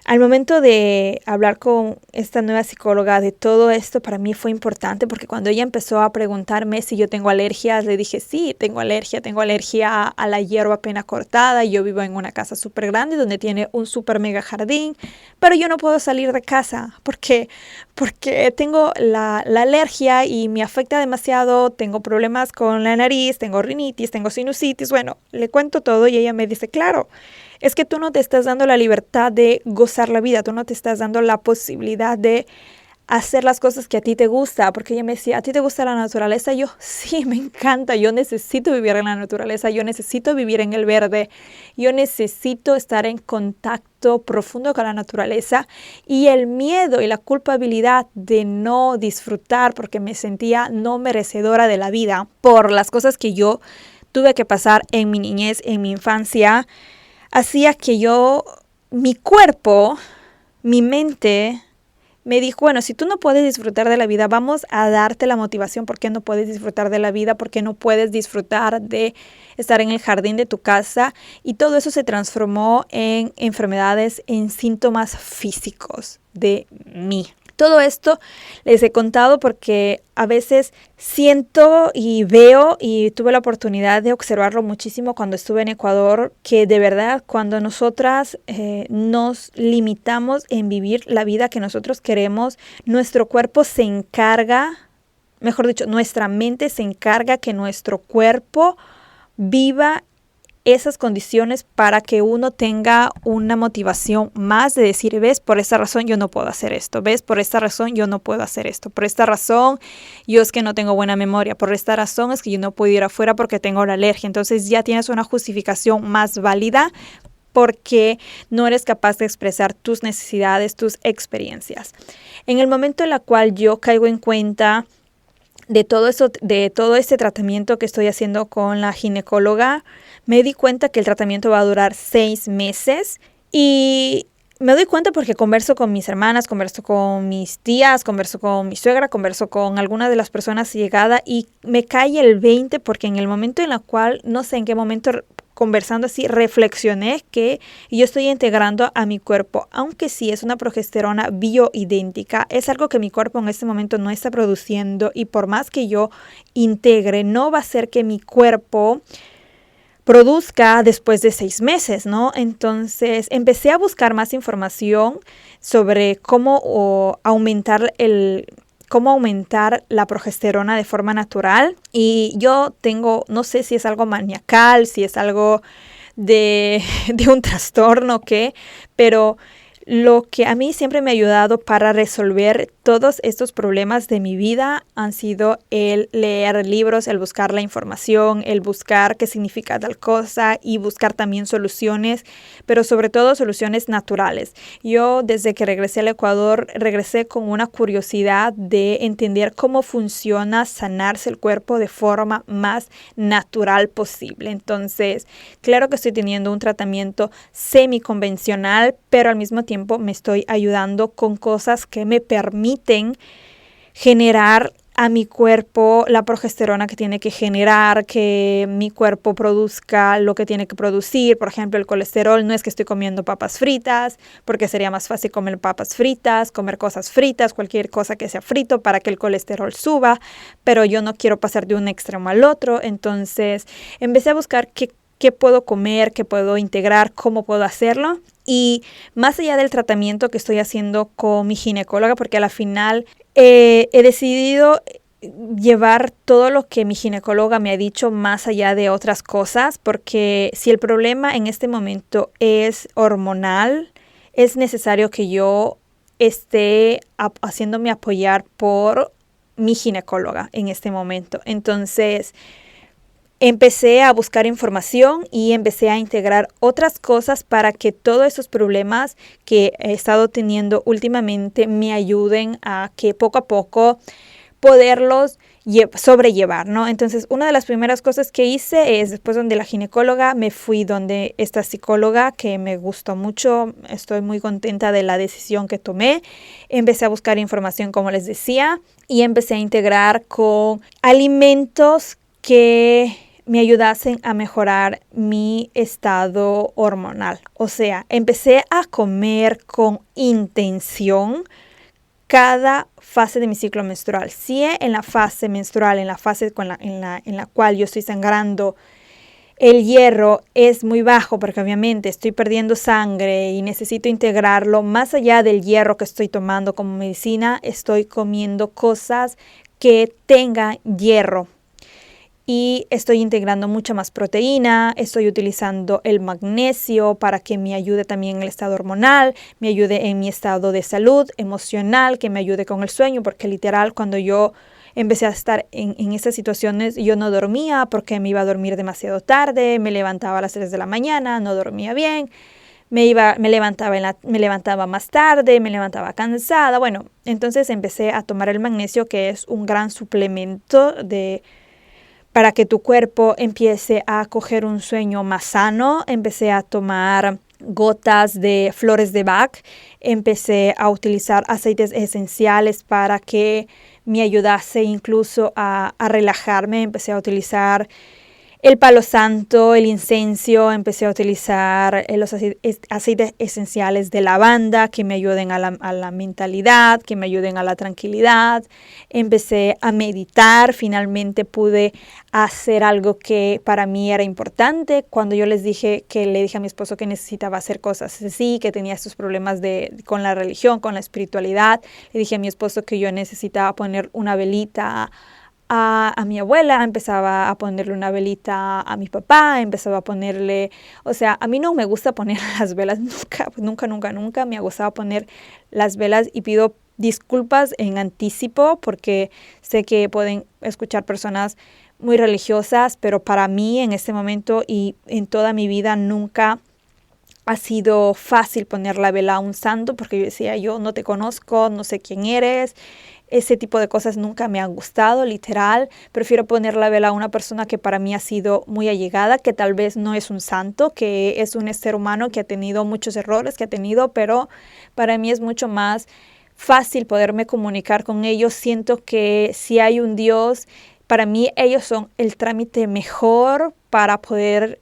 al momento de hablar con esta nueva psicóloga de todo esto, para mí fue importante, porque cuando ella empezó a preguntarme si yo tengo alergias, le dije, sí, tengo alergia a la hierba pena cortada. Yo vivo en una casa súper grande donde tiene un súper mega jardín, pero yo no puedo salir de casa porque tengo la alergia y me afecta demasiado. Tengo problemas con la nariz, tengo rinitis, tengo sinusitis. Bueno, le cuento todo y ella me dice, claro, es que tú no te estás dando la libertad de gozar la vida, tú no te estás dando la posibilidad de hacer las cosas que a ti te gusta, porque ella me decía, ¿a ti te gusta la naturaleza? Yo, sí, me encanta, yo necesito vivir en la naturaleza, yo necesito vivir en el verde, yo necesito estar en contacto profundo con la naturaleza, y el miedo y la culpabilidad de no disfrutar porque me sentía no merecedora de la vida por las cosas que yo tuve que pasar en mi niñez, en mi infancia, hacía que mi cuerpo, mi mente, me dijo, bueno, si tú no puedes disfrutar de la vida, vamos a darte la motivación. ¿Por qué no puedes disfrutar de la vida? ¿Por qué no puedes disfrutar de estar en el jardín de tu casa? Y todo eso se transformó en enfermedades, en síntomas físicos de mí. Todo esto les he contado porque a veces siento y veo, y tuve la oportunidad de observarlo muchísimo cuando estuve en Ecuador, que de verdad cuando nosotras nos limitamos en vivir la vida que nosotros queremos, nuestro cuerpo se encarga, mejor dicho, nuestra mente se encarga que nuestro cuerpo viva esas condiciones para que uno tenga una motivación más de decir, ves, por esta razón yo no puedo hacer esto, ves, por esta razón yo no puedo hacer esto, por esta razón yo es que no tengo buena memoria, por esta razón es que yo no puedo ir afuera porque tengo la alergia. Entonces ya tienes una justificación más válida porque no eres capaz de expresar tus necesidades, tus experiencias. En el momento en el cual yo caigo en cuenta de todo este tratamiento que estoy haciendo con la ginecóloga, me di cuenta que el tratamiento va a durar 6 meses y me doy cuenta porque converso con mis hermanas, converso con mis tías, converso con mi suegra, converso con alguna de las personas llegada y me cae el 20 porque en el momento en el cual, no sé en qué momento, conversando así, reflexioné que yo estoy integrando a mi cuerpo, aunque sí es una progesterona bioidéntica, es algo que mi cuerpo en este momento no está produciendo y por más que yo integre, no va a ser que mi cuerpo produzca después de 6 meses, ¿no? Entonces empecé a buscar más información sobre cómo aumentar la progesterona de forma natural y yo tengo, no sé si es algo maniacal, si es algo de un trastorno o qué, pero lo que a mí siempre me ha ayudado para resolver todos estos problemas de mi vida han sido el leer libros, el buscar la información, el buscar qué significa tal cosa y buscar también soluciones, pero sobre todo soluciones naturales. Yo desde que regresé al Ecuador, regresé con una curiosidad de entender cómo funciona sanarse el cuerpo de forma más natural posible. Entonces, claro que estoy teniendo un tratamiento semi-convencional, pero al mismo tiempo me estoy ayudando con cosas que me permiten generar a mi cuerpo la progesterona que tiene que generar, que mi cuerpo produzca lo que tiene que producir. Por ejemplo, el colesterol, no es que estoy comiendo papas fritas, porque sería más fácil comer papas fritas, comer cosas fritas, cualquier cosa que sea frito para que el colesterol suba, pero yo no quiero pasar de un extremo al otro. Entonces, empecé a buscar qué puedo comer, qué puedo integrar, cómo puedo hacerlo. Y más allá del tratamiento que estoy haciendo con mi ginecóloga, porque a la final he decidido llevar todo lo que mi ginecóloga me ha dicho más allá de otras cosas, porque si el problema en este momento es hormonal, es necesario que yo esté haciéndome apoyar por mi ginecóloga en este momento. Entonces, empecé a buscar información y empecé a integrar otras cosas para que todos esos problemas que he estado teniendo últimamente me ayuden a que poco a poco poderlos sobrellevar, ¿no? Entonces, una de las primeras cosas que hice es, después donde la ginecóloga, me fui donde esta psicóloga que me gustó mucho, estoy muy contenta de la decisión que tomé. Empecé a buscar información, como les decía, y empecé a integrar con alimentos que me ayudasen a mejorar mi estado hormonal. O sea, empecé a comer con intención cada fase de mi ciclo menstrual. Si en la fase menstrual, en la fase en la cual yo estoy sangrando, el hierro es muy bajo porque obviamente estoy perdiendo sangre y necesito integrarlo. Más allá del hierro que estoy tomando como medicina, estoy comiendo cosas que tengan hierro. Y estoy integrando mucha más proteína, estoy utilizando el magnesio para que me ayude también en el estado hormonal, me ayude en mi estado de salud emocional, que me ayude con el sueño, porque literal cuando yo empecé a estar en estas situaciones yo no dormía porque me iba a dormir demasiado tarde, me levantaba a las 3 de la mañana, no dormía bien, me levantaba más tarde, me levantaba cansada. Bueno, entonces empecé a tomar el magnesio, que es un gran suplemento para que tu cuerpo empiece a coger un sueño más sano. Empecé a tomar gotas de flores de Bach. Empecé a utilizar aceites esenciales para que me ayudase incluso a relajarme. Empecé a utilizar el palo santo, el incienso. Empecé a utilizar los aceites esenciales de lavanda que me ayuden a la mentalidad, que me ayuden a la tranquilidad. Empecé a meditar. Finalmente pude hacer algo que para mí era importante. Cuando yo le dije a mi esposo que necesitaba hacer cosas así, que tenía estos problemas con la religión, con la espiritualidad, le dije a mi esposo que yo necesitaba poner una velita a mi abuela, empezaba a ponerle una velita a mi papá, empezaba a ponerle, o sea, a mí no me gusta poner las velas, nunca me ha gustado poner las velas y pido disculpas en anticipo porque sé que pueden escuchar personas muy religiosas, pero para mí en este momento y en toda mi vida nunca ha sido fácil poner la vela a un santo porque yo decía, yo no te conozco, no sé quién eres. Ese tipo de cosas nunca me han gustado, literal. Prefiero poner la vela a una persona que para mí ha sido muy allegada, que tal vez no es un santo, que es un ser humano que ha tenido muchos errores, pero para mí es mucho más fácil poderme comunicar con ellos. Siento que si hay un Dios, para mí ellos son el trámite mejor para poder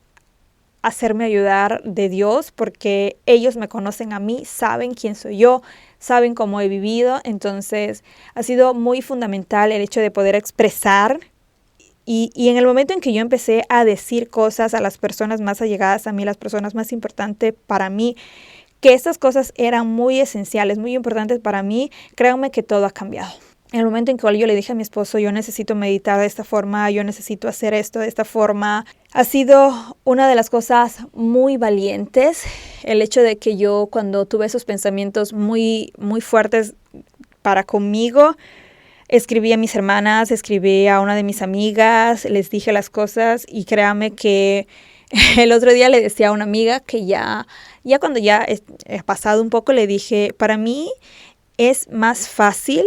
hacerme ayudar de Dios, porque ellos me conocen a mí, saben quién soy yo, saben cómo he vivido. Entonces ha sido muy fundamental el hecho de poder expresar y en el momento en que yo empecé a decir cosas a las personas más allegadas a mí, las personas más importantes para mí, que estas cosas eran muy esenciales, muy importantes para mí, créanme que todo ha cambiado. En el momento en que yo le dije a mi esposo, yo necesito meditar de esta forma, yo necesito hacer esto de esta forma, ha sido una de las cosas muy valientes. El hecho de que yo cuando tuve esos pensamientos muy, muy fuertes para conmigo, escribí a mis hermanas, escribí a una de mis amigas, les dije las cosas y créanme que el otro día le decía a una amiga que ya cuando ya he pasado un poco, le dije, para mí es más fácil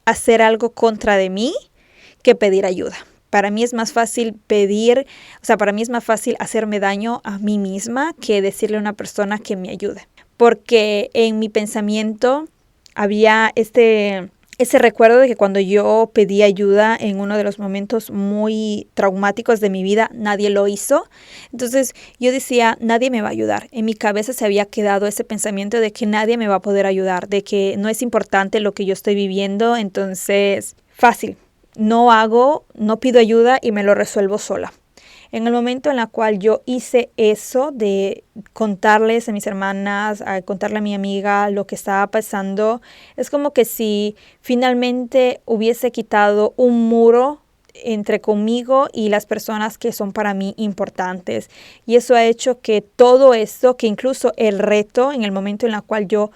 hacer algo contra de mí que pedir ayuda. Para mí es más fácil para mí es más fácil hacerme daño a mí misma que decirle a una persona que me ayude. Porque en mi pensamiento había ese recuerdo de que cuando yo pedí ayuda en uno de los momentos muy traumáticos de mi vida, nadie lo hizo. Entonces yo decía, nadie me va a ayudar. En mi cabeza se había quedado ese pensamiento de que nadie me va a poder ayudar, de que no es importante lo que yo estoy viviendo. Entonces, fácil. No pido ayuda y me lo resuelvo sola. En el momento en el cual yo hice eso de contarles a mis hermanas, a contarle a mi amiga lo que estaba pasando, es como que si finalmente hubiese quitado un muro entre conmigo y las personas que son para mí importantes. Y eso ha hecho que todo esto, que incluso el reto, en el momento en el cual yo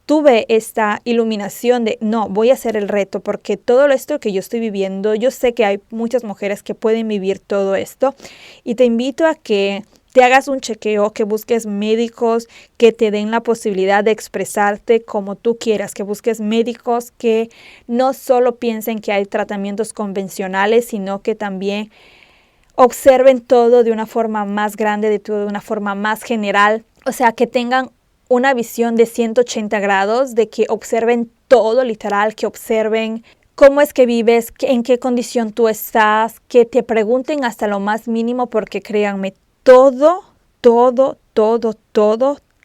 tuve esta iluminación de no, voy a hacer el reto porque todo esto que yo estoy viviendo, yo sé que hay muchas mujeres que pueden vivir todo esto y te invito a que te hagas un chequeo, que busques médicos que te den la posibilidad de expresarte como tú quieras, que busques médicos que no solo piensen que hay tratamientos convencionales, sino que también observen todo de una forma más grande, de una forma más general, o sea, que tengan una visión de 180 grados, de que observen todo literal, que observen cómo es que vives, en qué condición tú estás, que te pregunten hasta lo más mínimo, porque créanme, todo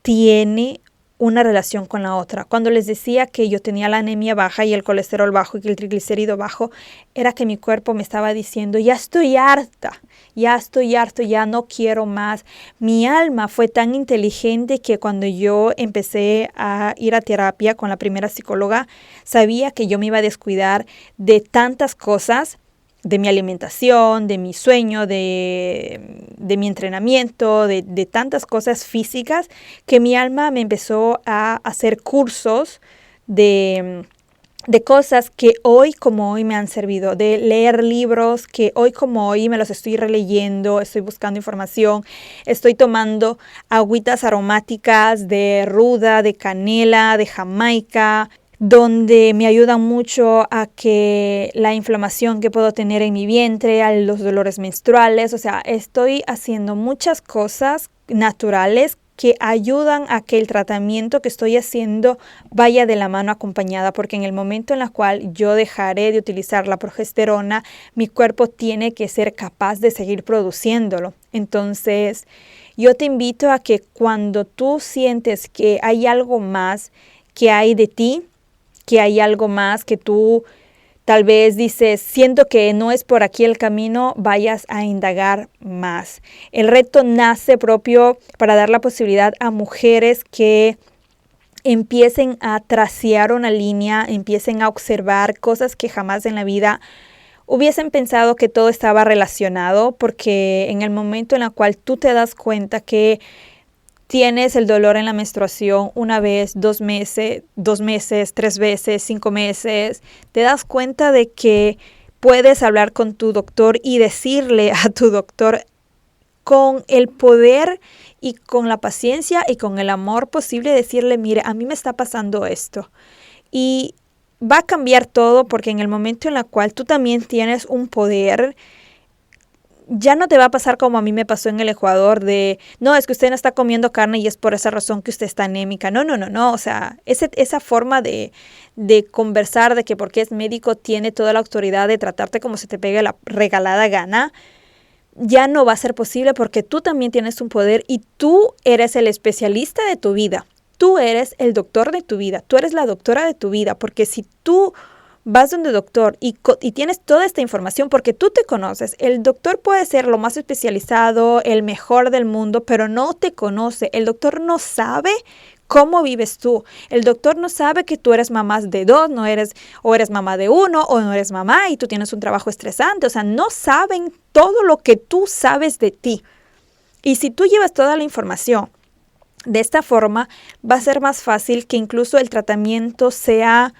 tiene una relación con la otra. Cuando les decía que yo tenía la anemia baja y el colesterol bajo y el triglicérido bajo, era que mi cuerpo me estaba diciendo, ya estoy harta, ya no quiero más. Mi alma fue tan inteligente que cuando yo empecé a ir a terapia con la primera psicóloga, sabía que yo me iba a descuidar de tantas cosas, de mi alimentación, de mi sueño, de mi entrenamiento, de tantas cosas físicas, que mi alma me empezó a hacer cursos de cosas que hoy como hoy me han servido, de leer libros que hoy como hoy me los estoy releyendo, estoy buscando información, estoy tomando agüitas aromáticas de ruda, de canela, de Jamaica, donde me ayudan mucho a que la inflamación que puedo tener en mi vientre, a los dolores menstruales, o sea, estoy haciendo muchas cosas naturales que ayudan a que el tratamiento que estoy haciendo vaya de la mano acompañada, porque en el momento en el cual yo dejaré de utilizar la progesterona, mi cuerpo tiene que ser capaz de seguir produciéndolo. Entonces, yo te invito a que cuando tú sientes que hay algo más que hay de ti, que hay algo más que tú tal vez dices, siento que no es por aquí el camino, vayas a indagar más. El reto nace propio para dar la posibilidad a mujeres que empiecen a tracear una línea, empiecen a observar cosas que jamás en la vida hubiesen pensado que todo estaba relacionado, porque en el momento en el cual tú te das cuenta que tienes el dolor en la menstruación una vez, 2 meses, 2 meses, 3 veces, 5 meses, te das cuenta de que puedes hablar con tu doctor y decirle a tu doctor con el poder y con la paciencia y con el amor posible, decirle, mire, a mí me está pasando esto. Y va a cambiar todo, porque en el momento en el cual tú también tienes un poder, ya no te va a pasar como a mí me pasó en el Ecuador de, no, es que usted no está comiendo carne y es por esa razón que usted está anémica. No. O sea, esa forma de conversar de que porque es médico tiene toda la autoridad de tratarte como se te pegue la regalada gana, ya no va a ser posible, porque tú también tienes un poder y tú eres el especialista de tu vida. Tú eres el doctor de tu vida. Tú eres la doctora de tu vida, porque si tú vas donde el doctor y tienes toda esta información porque tú te conoces. El doctor puede ser lo más especializado, el mejor del mundo, pero no te conoce. El doctor no sabe cómo vives tú. El doctor no sabe que tú eres mamá de 2, o eres mamá de 1, o no eres mamá y tú tienes un trabajo estresante. O sea, no saben todo lo que tú sabes de ti. Y si tú llevas toda la información de esta forma, va a ser más fácil que incluso el tratamiento sea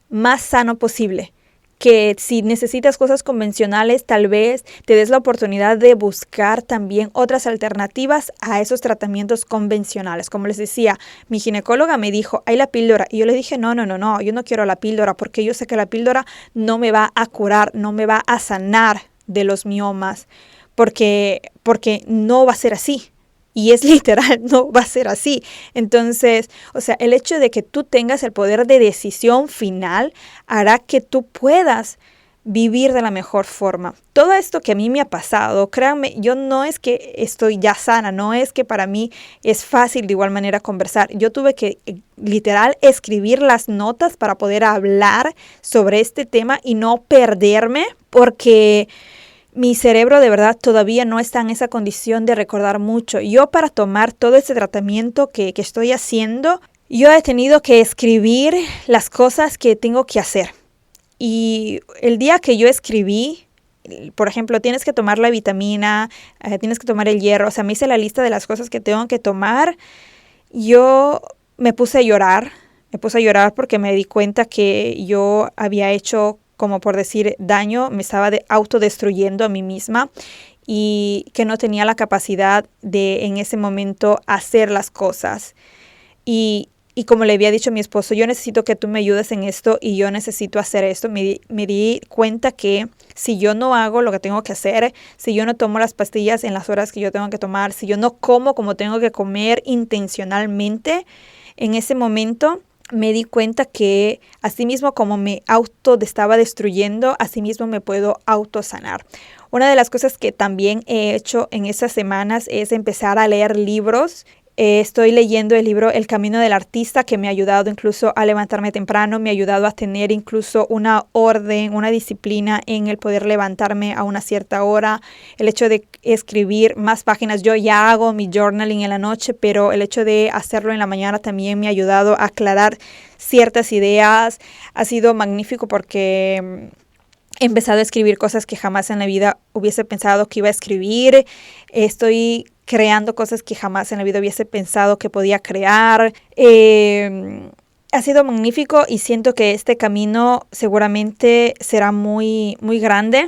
más sano posible, que si necesitas cosas convencionales, tal vez te des la oportunidad de buscar también otras alternativas a esos tratamientos convencionales. Como les decía, mi ginecóloga me dijo, hay la píldora, y yo le dije, no, yo no quiero la píldora, porque yo sé que la píldora no me va a curar, no me va a sanar de los miomas, porque no va a ser así. Y es literal, no va a ser así. Entonces, o sea, el hecho de que tú tengas el poder de decisión final hará que tú puedas vivir de la mejor forma. Todo esto que a mí me ha pasado, créanme, yo no es que estoy ya sana, no es que para mí es fácil de igual manera conversar. Yo tuve que literal escribir las notas para poder hablar sobre este tema y no perderme, porque mi cerebro de verdad todavía no está en esa condición de recordar mucho. Yo, para tomar todo ese tratamiento que estoy haciendo, yo he tenido que escribir las cosas que tengo que hacer. Y el día que yo escribí, por ejemplo, tienes que tomar la vitamina, tienes que tomar el hierro, o sea, me hice la lista de las cosas que tengo que tomar. Yo me puse a llorar porque me di cuenta que yo había hecho, como por decir, daño, me estaba autodestruyendo a mí misma y que no tenía la capacidad de en ese momento hacer las cosas. Y como le había dicho a mi esposo, yo necesito que tú me ayudes en esto y yo necesito hacer esto. Me di cuenta que si yo no hago lo que tengo que hacer, si yo no tomo las pastillas en las horas que yo tengo que tomar, si yo no como como tengo que comer intencionalmente, en ese momento me di cuenta que así mismo como me estaba destruyendo, así mismo me puedo autosanar. Una de las cosas que también he hecho en estas semanas es empezar a leer libros. Estoy leyendo el libro El Camino del Artista, que me ha ayudado incluso a levantarme temprano, me ha ayudado a tener incluso una orden, una disciplina en el poder levantarme a una cierta hora. El hecho de escribir más páginas, yo ya hago mi journaling en la noche, pero el hecho de hacerlo en la mañana también me ha ayudado a aclarar ciertas ideas. Ha sido magnífico porque he empezado a escribir cosas que jamás en la vida hubiese pensado que iba a escribir. Estoy creando cosas que jamás en la vida hubiese pensado que podía crear. Ha sido magnífico y siento que este camino seguramente será muy, muy grande.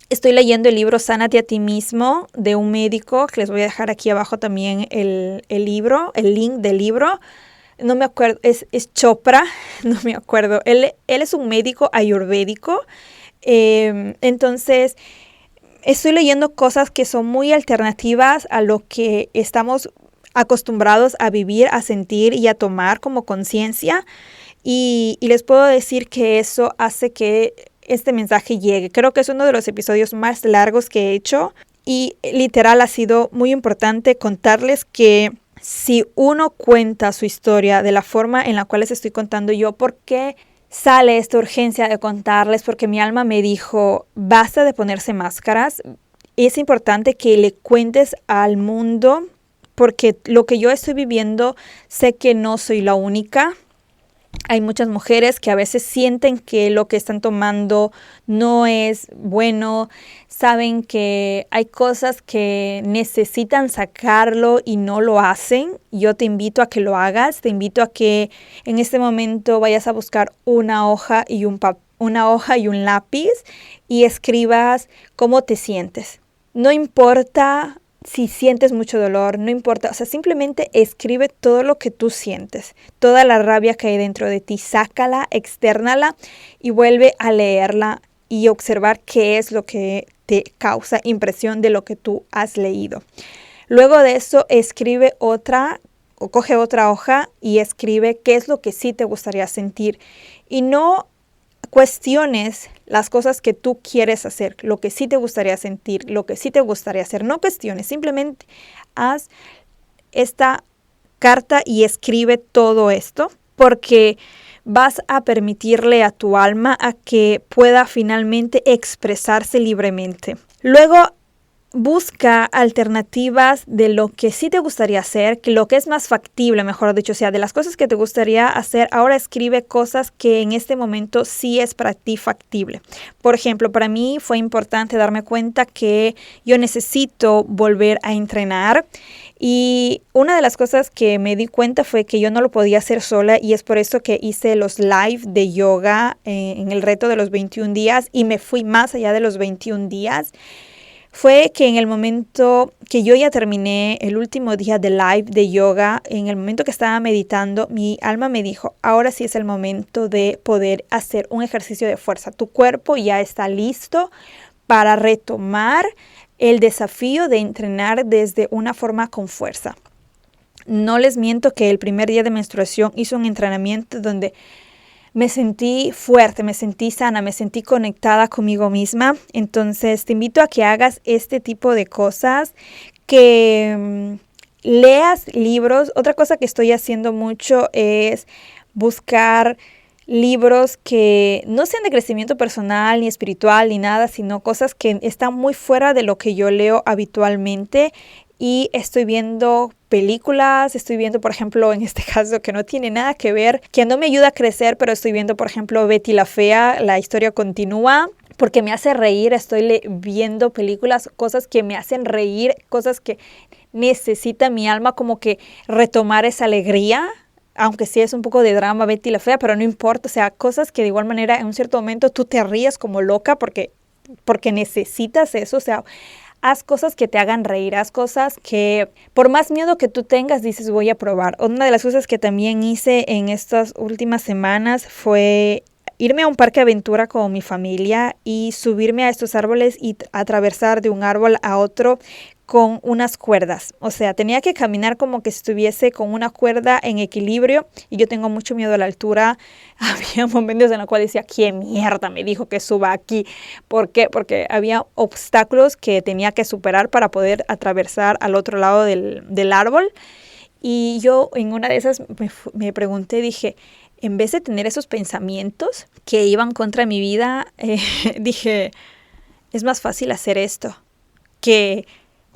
Estoy leyendo el libro Sánate a ti mismo, de un médico, que les voy a dejar aquí abajo también el link del libro. No me acuerdo, es Chopra, no me acuerdo. Él es un médico ayurvédico. Entonces, estoy leyendo cosas que son muy alternativas a lo que estamos acostumbrados a vivir, a sentir y a tomar como conciencia. Y les puedo decir que eso hace que este mensaje llegue. Creo que es uno de los episodios más largos que he hecho. Y literal ha sido muy importante contarles que si uno cuenta su historia de la forma en la cual les estoy contando yo, ¿por qué sale esta urgencia de contarles? Porque mi alma me dijo, basta de ponerse máscaras. Es importante que le cuentes al mundo, porque lo que yo estoy viviendo, sé que no soy la única. Hay muchas mujeres que a veces sienten que lo que están tomando no es bueno, saben que hay cosas que necesitan sacarlo y no lo hacen. Yo te invito a que lo hagas, te invito a que en este momento vayas a buscar una hoja y un lápiz y escribas cómo te sientes. No importa si sientes mucho dolor, no importa, o sea, simplemente escribe todo lo que tú sientes, toda la rabia que hay dentro de ti, sácala, externala y vuelve a leerla y observar qué es lo que te causa impresión de lo que tú has leído. Luego de eso, escribe otra o coge otra hoja y escribe qué es lo que sí te gustaría sentir y no cuestiones las cosas que tú quieres hacer, lo que sí te gustaría sentir, lo que sí te gustaría hacer. No cuestiones, simplemente haz esta carta y escribe todo esto porque vas a permitirle a tu alma a que pueda finalmente expresarse libremente. Luego, busca alternativas de lo que sí te gustaría hacer, que lo que es más factible, mejor dicho, o sea, de las cosas que te gustaría hacer, ahora escribe cosas que en este momento sí es para ti factible. Por ejemplo, para mí fue importante darme cuenta que yo necesito volver a entrenar y una de las cosas que me di cuenta fue que yo no lo podía hacer sola y es por eso que hice los live de yoga en el reto de los 21 días y me fui más allá de los 21 días. Fue que en el momento que yo ya terminé el último día de live de yoga, en el momento que estaba meditando, mi alma me dijo, ahora sí es el momento de poder hacer un ejercicio de fuerza. Tu cuerpo ya está listo para retomar el desafío de entrenar desde una forma con fuerza. No les miento que el primer día de menstruación hice un entrenamiento donde me sentí fuerte, me sentí sana, me sentí conectada conmigo misma. Entonces te invito a que hagas este tipo de cosas, que leas libros. Otra cosa que estoy haciendo mucho es buscar libros que no sean de crecimiento personal, ni espiritual, ni nada, sino cosas que están muy fuera de lo que yo leo habitualmente. Y estoy viendo películas, estoy viendo, por ejemplo, en este caso que no tiene nada que ver, que no me ayuda a crecer, pero estoy viendo, por ejemplo, Betty la Fea, la historia continúa, porque me hace reír, estoy viendo películas, cosas que me hacen reír, cosas que necesita mi alma como que retomar esa alegría, aunque sí es un poco de drama Betty la Fea, pero no importa, o sea, cosas que de igual manera en un cierto momento tú te ríes como loca porque necesitas eso, o sea, haz cosas que te hagan reír, haz cosas que por más miedo que tú tengas dices voy a probar. Una de las cosas que también hice en estas últimas semanas fue irme a un parque de aventura con mi familia y subirme a estos árboles y atravesar de un árbol a otro con unas cuerdas. O sea, tenía que caminar como que estuviese con una cuerda en equilibrio y yo tengo mucho miedo a la altura. Había momentos en los cuales decía, ¿qué mierda me dijo que suba aquí? ¿Por qué? Porque había obstáculos que tenía que superar para poder atravesar al otro lado del árbol. Y yo en una de esas me pregunté, dije, en vez de tener esos pensamientos que iban contra mi vida, dije, es más fácil hacer esto que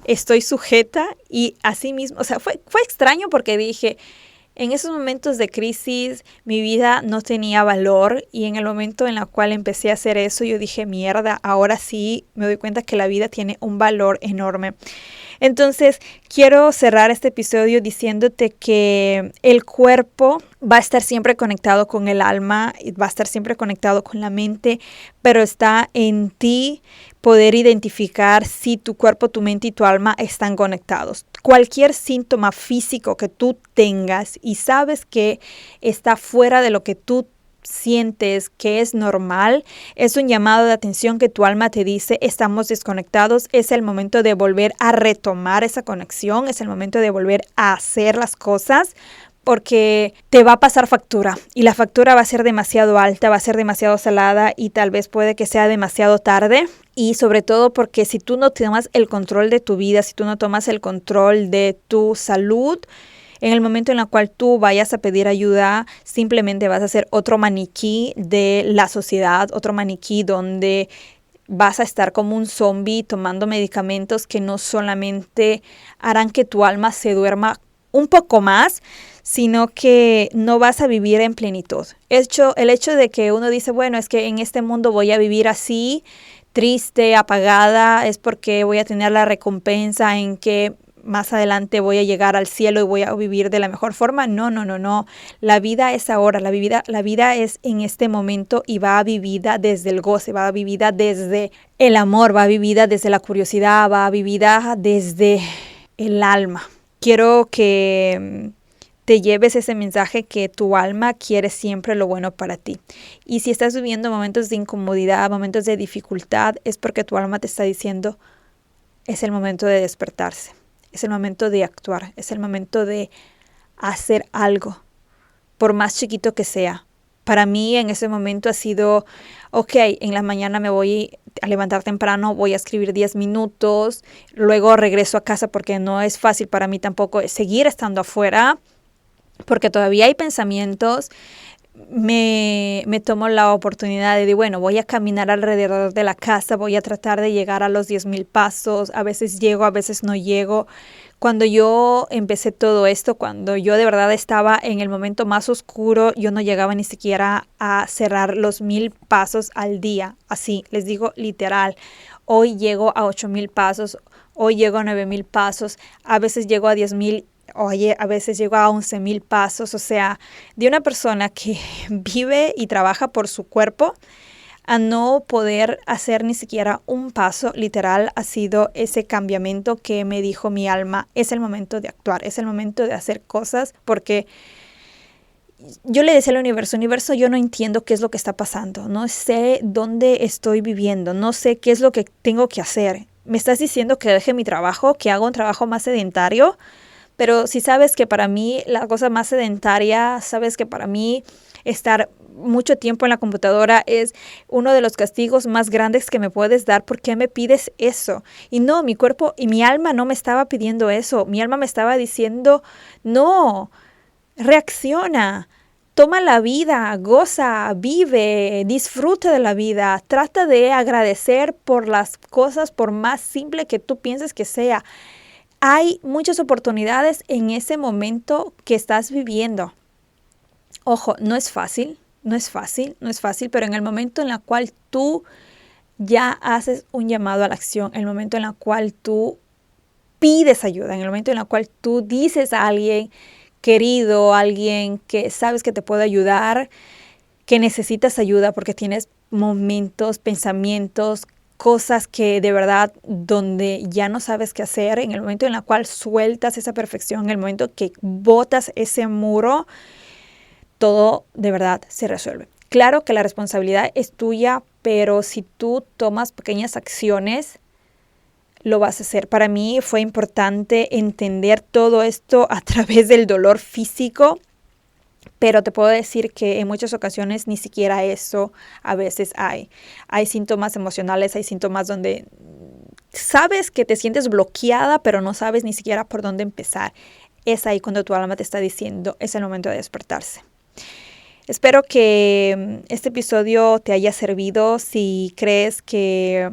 estoy sujeta y así mismo, o sea, fue extraño porque dije, en esos momentos de crisis mi vida no tenía valor y en el momento en el cual empecé a hacer eso yo dije, mierda, ahora sí me doy cuenta que la vida tiene un valor enorme. Entonces, quiero cerrar este episodio diciéndote que el cuerpo va a estar siempre conectado con el alma, va a estar siempre conectado con la mente, pero está en ti poder identificar si tu cuerpo, tu mente y tu alma están conectados. Cualquier síntoma físico que tú tengas y sabes que está fuera de lo que tú sientes que es normal, es un llamado de atención que tu alma te dice, estamos desconectados, es el momento de volver a retomar esa conexión, es el momento de volver a hacer las cosas, porque te va a pasar factura y la factura va a ser demasiado alta, va a ser demasiado salada y tal vez puede que sea demasiado tarde. Y sobre todo porque si tú no tomas el control de tu vida, si tú no tomas el control de tu salud, en el momento en el cual tú vayas a pedir ayuda, simplemente vas a ser otro maniquí de la sociedad, otro maniquí donde vas a estar como un zombie tomando medicamentos que no solamente harán que tu alma se duerma un poco más, sino que no vas a vivir en plenitud. El hecho de que uno dice, bueno, es que en este mundo voy a vivir así, triste, apagada, es porque voy a tener la recompensa en que más adelante voy a llegar al cielo y voy a vivir de la mejor forma. No. La vida es ahora, la vida es en este momento y va vivida desde el goce, va vivida desde el amor, va vivida desde la curiosidad, va vivida desde el alma. Quiero que te lleves ese mensaje que tu alma quiere siempre lo bueno para ti. Y si estás viviendo momentos de incomodidad, momentos de dificultad, es porque tu alma te está diciendo, es el momento de despertarse. Es el momento de actuar, es el momento de hacer algo, por más chiquito que sea. Para mí en ese momento ha sido, en la mañana me voy a levantar temprano, voy a escribir 10 minutos, luego regreso a casa porque no es fácil para mí tampoco seguir estando afuera, porque todavía hay pensamientos. Me tomo la oportunidad de, voy a caminar alrededor de la casa, voy a tratar de llegar a los 10,000 pasos, a veces llego, a veces no llego. Cuando yo empecé todo esto, cuando yo de verdad estaba en el momento más oscuro, yo no llegaba ni siquiera a cerrar los 1,000 pasos al día, así, les digo literal. Hoy llego a 8,000 pasos, hoy llego a 9,000 pasos, a veces llego a 10,000. Oye, a veces llego a 11,000 pasos, o sea, de una persona que vive y trabaja por su cuerpo a no poder hacer ni siquiera un paso, literal, ha sido ese cambiamiento que me dijo mi alma, es el momento de actuar, es el momento de hacer cosas, porque yo le decía al universo, yo no entiendo qué es lo que está pasando, no sé dónde estoy viviendo, no sé qué es lo que tengo que hacer. Me estás diciendo que deje mi trabajo, que haga un trabajo más sedentario. Pero si sabes que para mí la cosa más sedentaria, sabes que para mí estar mucho tiempo en la computadora es uno de los castigos más grandes que me puedes dar, ¿por qué me pides eso? Y no, mi cuerpo y mi alma no me estaba pidiendo eso. Mi alma me estaba diciendo, no, reacciona. Toma la vida, goza, vive, disfruta de la vida. Trata de agradecer por las cosas, por más simple que tú pienses que sea. Hay muchas oportunidades en ese momento que estás viviendo. Ojo, no es fácil, pero en el momento en el cual tú ya haces un llamado a la acción, el momento en el cual tú pides ayuda, en el momento en el cual tú dices a alguien querido, a alguien que sabes que te puede ayudar, que necesitas ayuda porque tienes momentos, pensamientos, cosas que de verdad donde ya no sabes qué hacer, en el momento en el cual sueltas esa perfección, en el momento que botas ese muro, todo de verdad se resuelve. Claro que la responsabilidad es tuya, pero si tú tomas pequeñas acciones, lo vas a hacer. Para mí fue importante entender todo esto a través del dolor físico, pero te puedo decir que en muchas ocasiones ni siquiera eso a veces hay. Hay síntomas emocionales, hay síntomas donde sabes que te sientes bloqueada, pero no sabes ni siquiera por dónde empezar. Es ahí cuando tu alma te está diciendo, es el momento de despertarse. Espero que este episodio te haya servido. Si crees que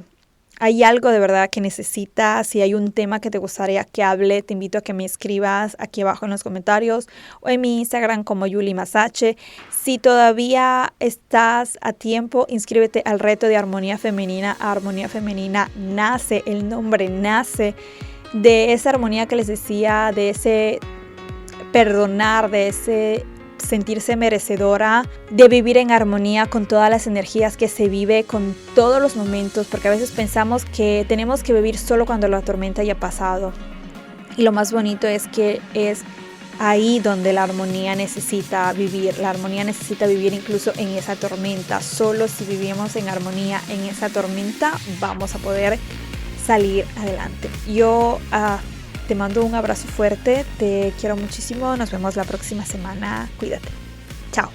hay algo de verdad que necesitas, si hay un tema que te gustaría que hable, te invito a que me escribas aquí abajo en los comentarios o en mi Instagram como Yuli Masache. Si todavía estás a tiempo, inscríbete al reto de Armonía Femenina. Armonía Femenina nace, el nombre nace de esa armonía que les decía, de ese perdonar, de ese sentirse merecedora, de vivir en armonía con todas las energías que se vive, con todos los momentos, porque a veces pensamos que tenemos que vivir solo cuando la tormenta haya pasado. Y lo más bonito es que es ahí donde la armonía necesita vivir. La armonía necesita vivir incluso en esa tormenta. Solo si vivimos en armonía en esa tormenta vamos a poder salir adelante. Yo te mando un abrazo fuerte, te quiero muchísimo, nos vemos la próxima semana, cuídate, chao.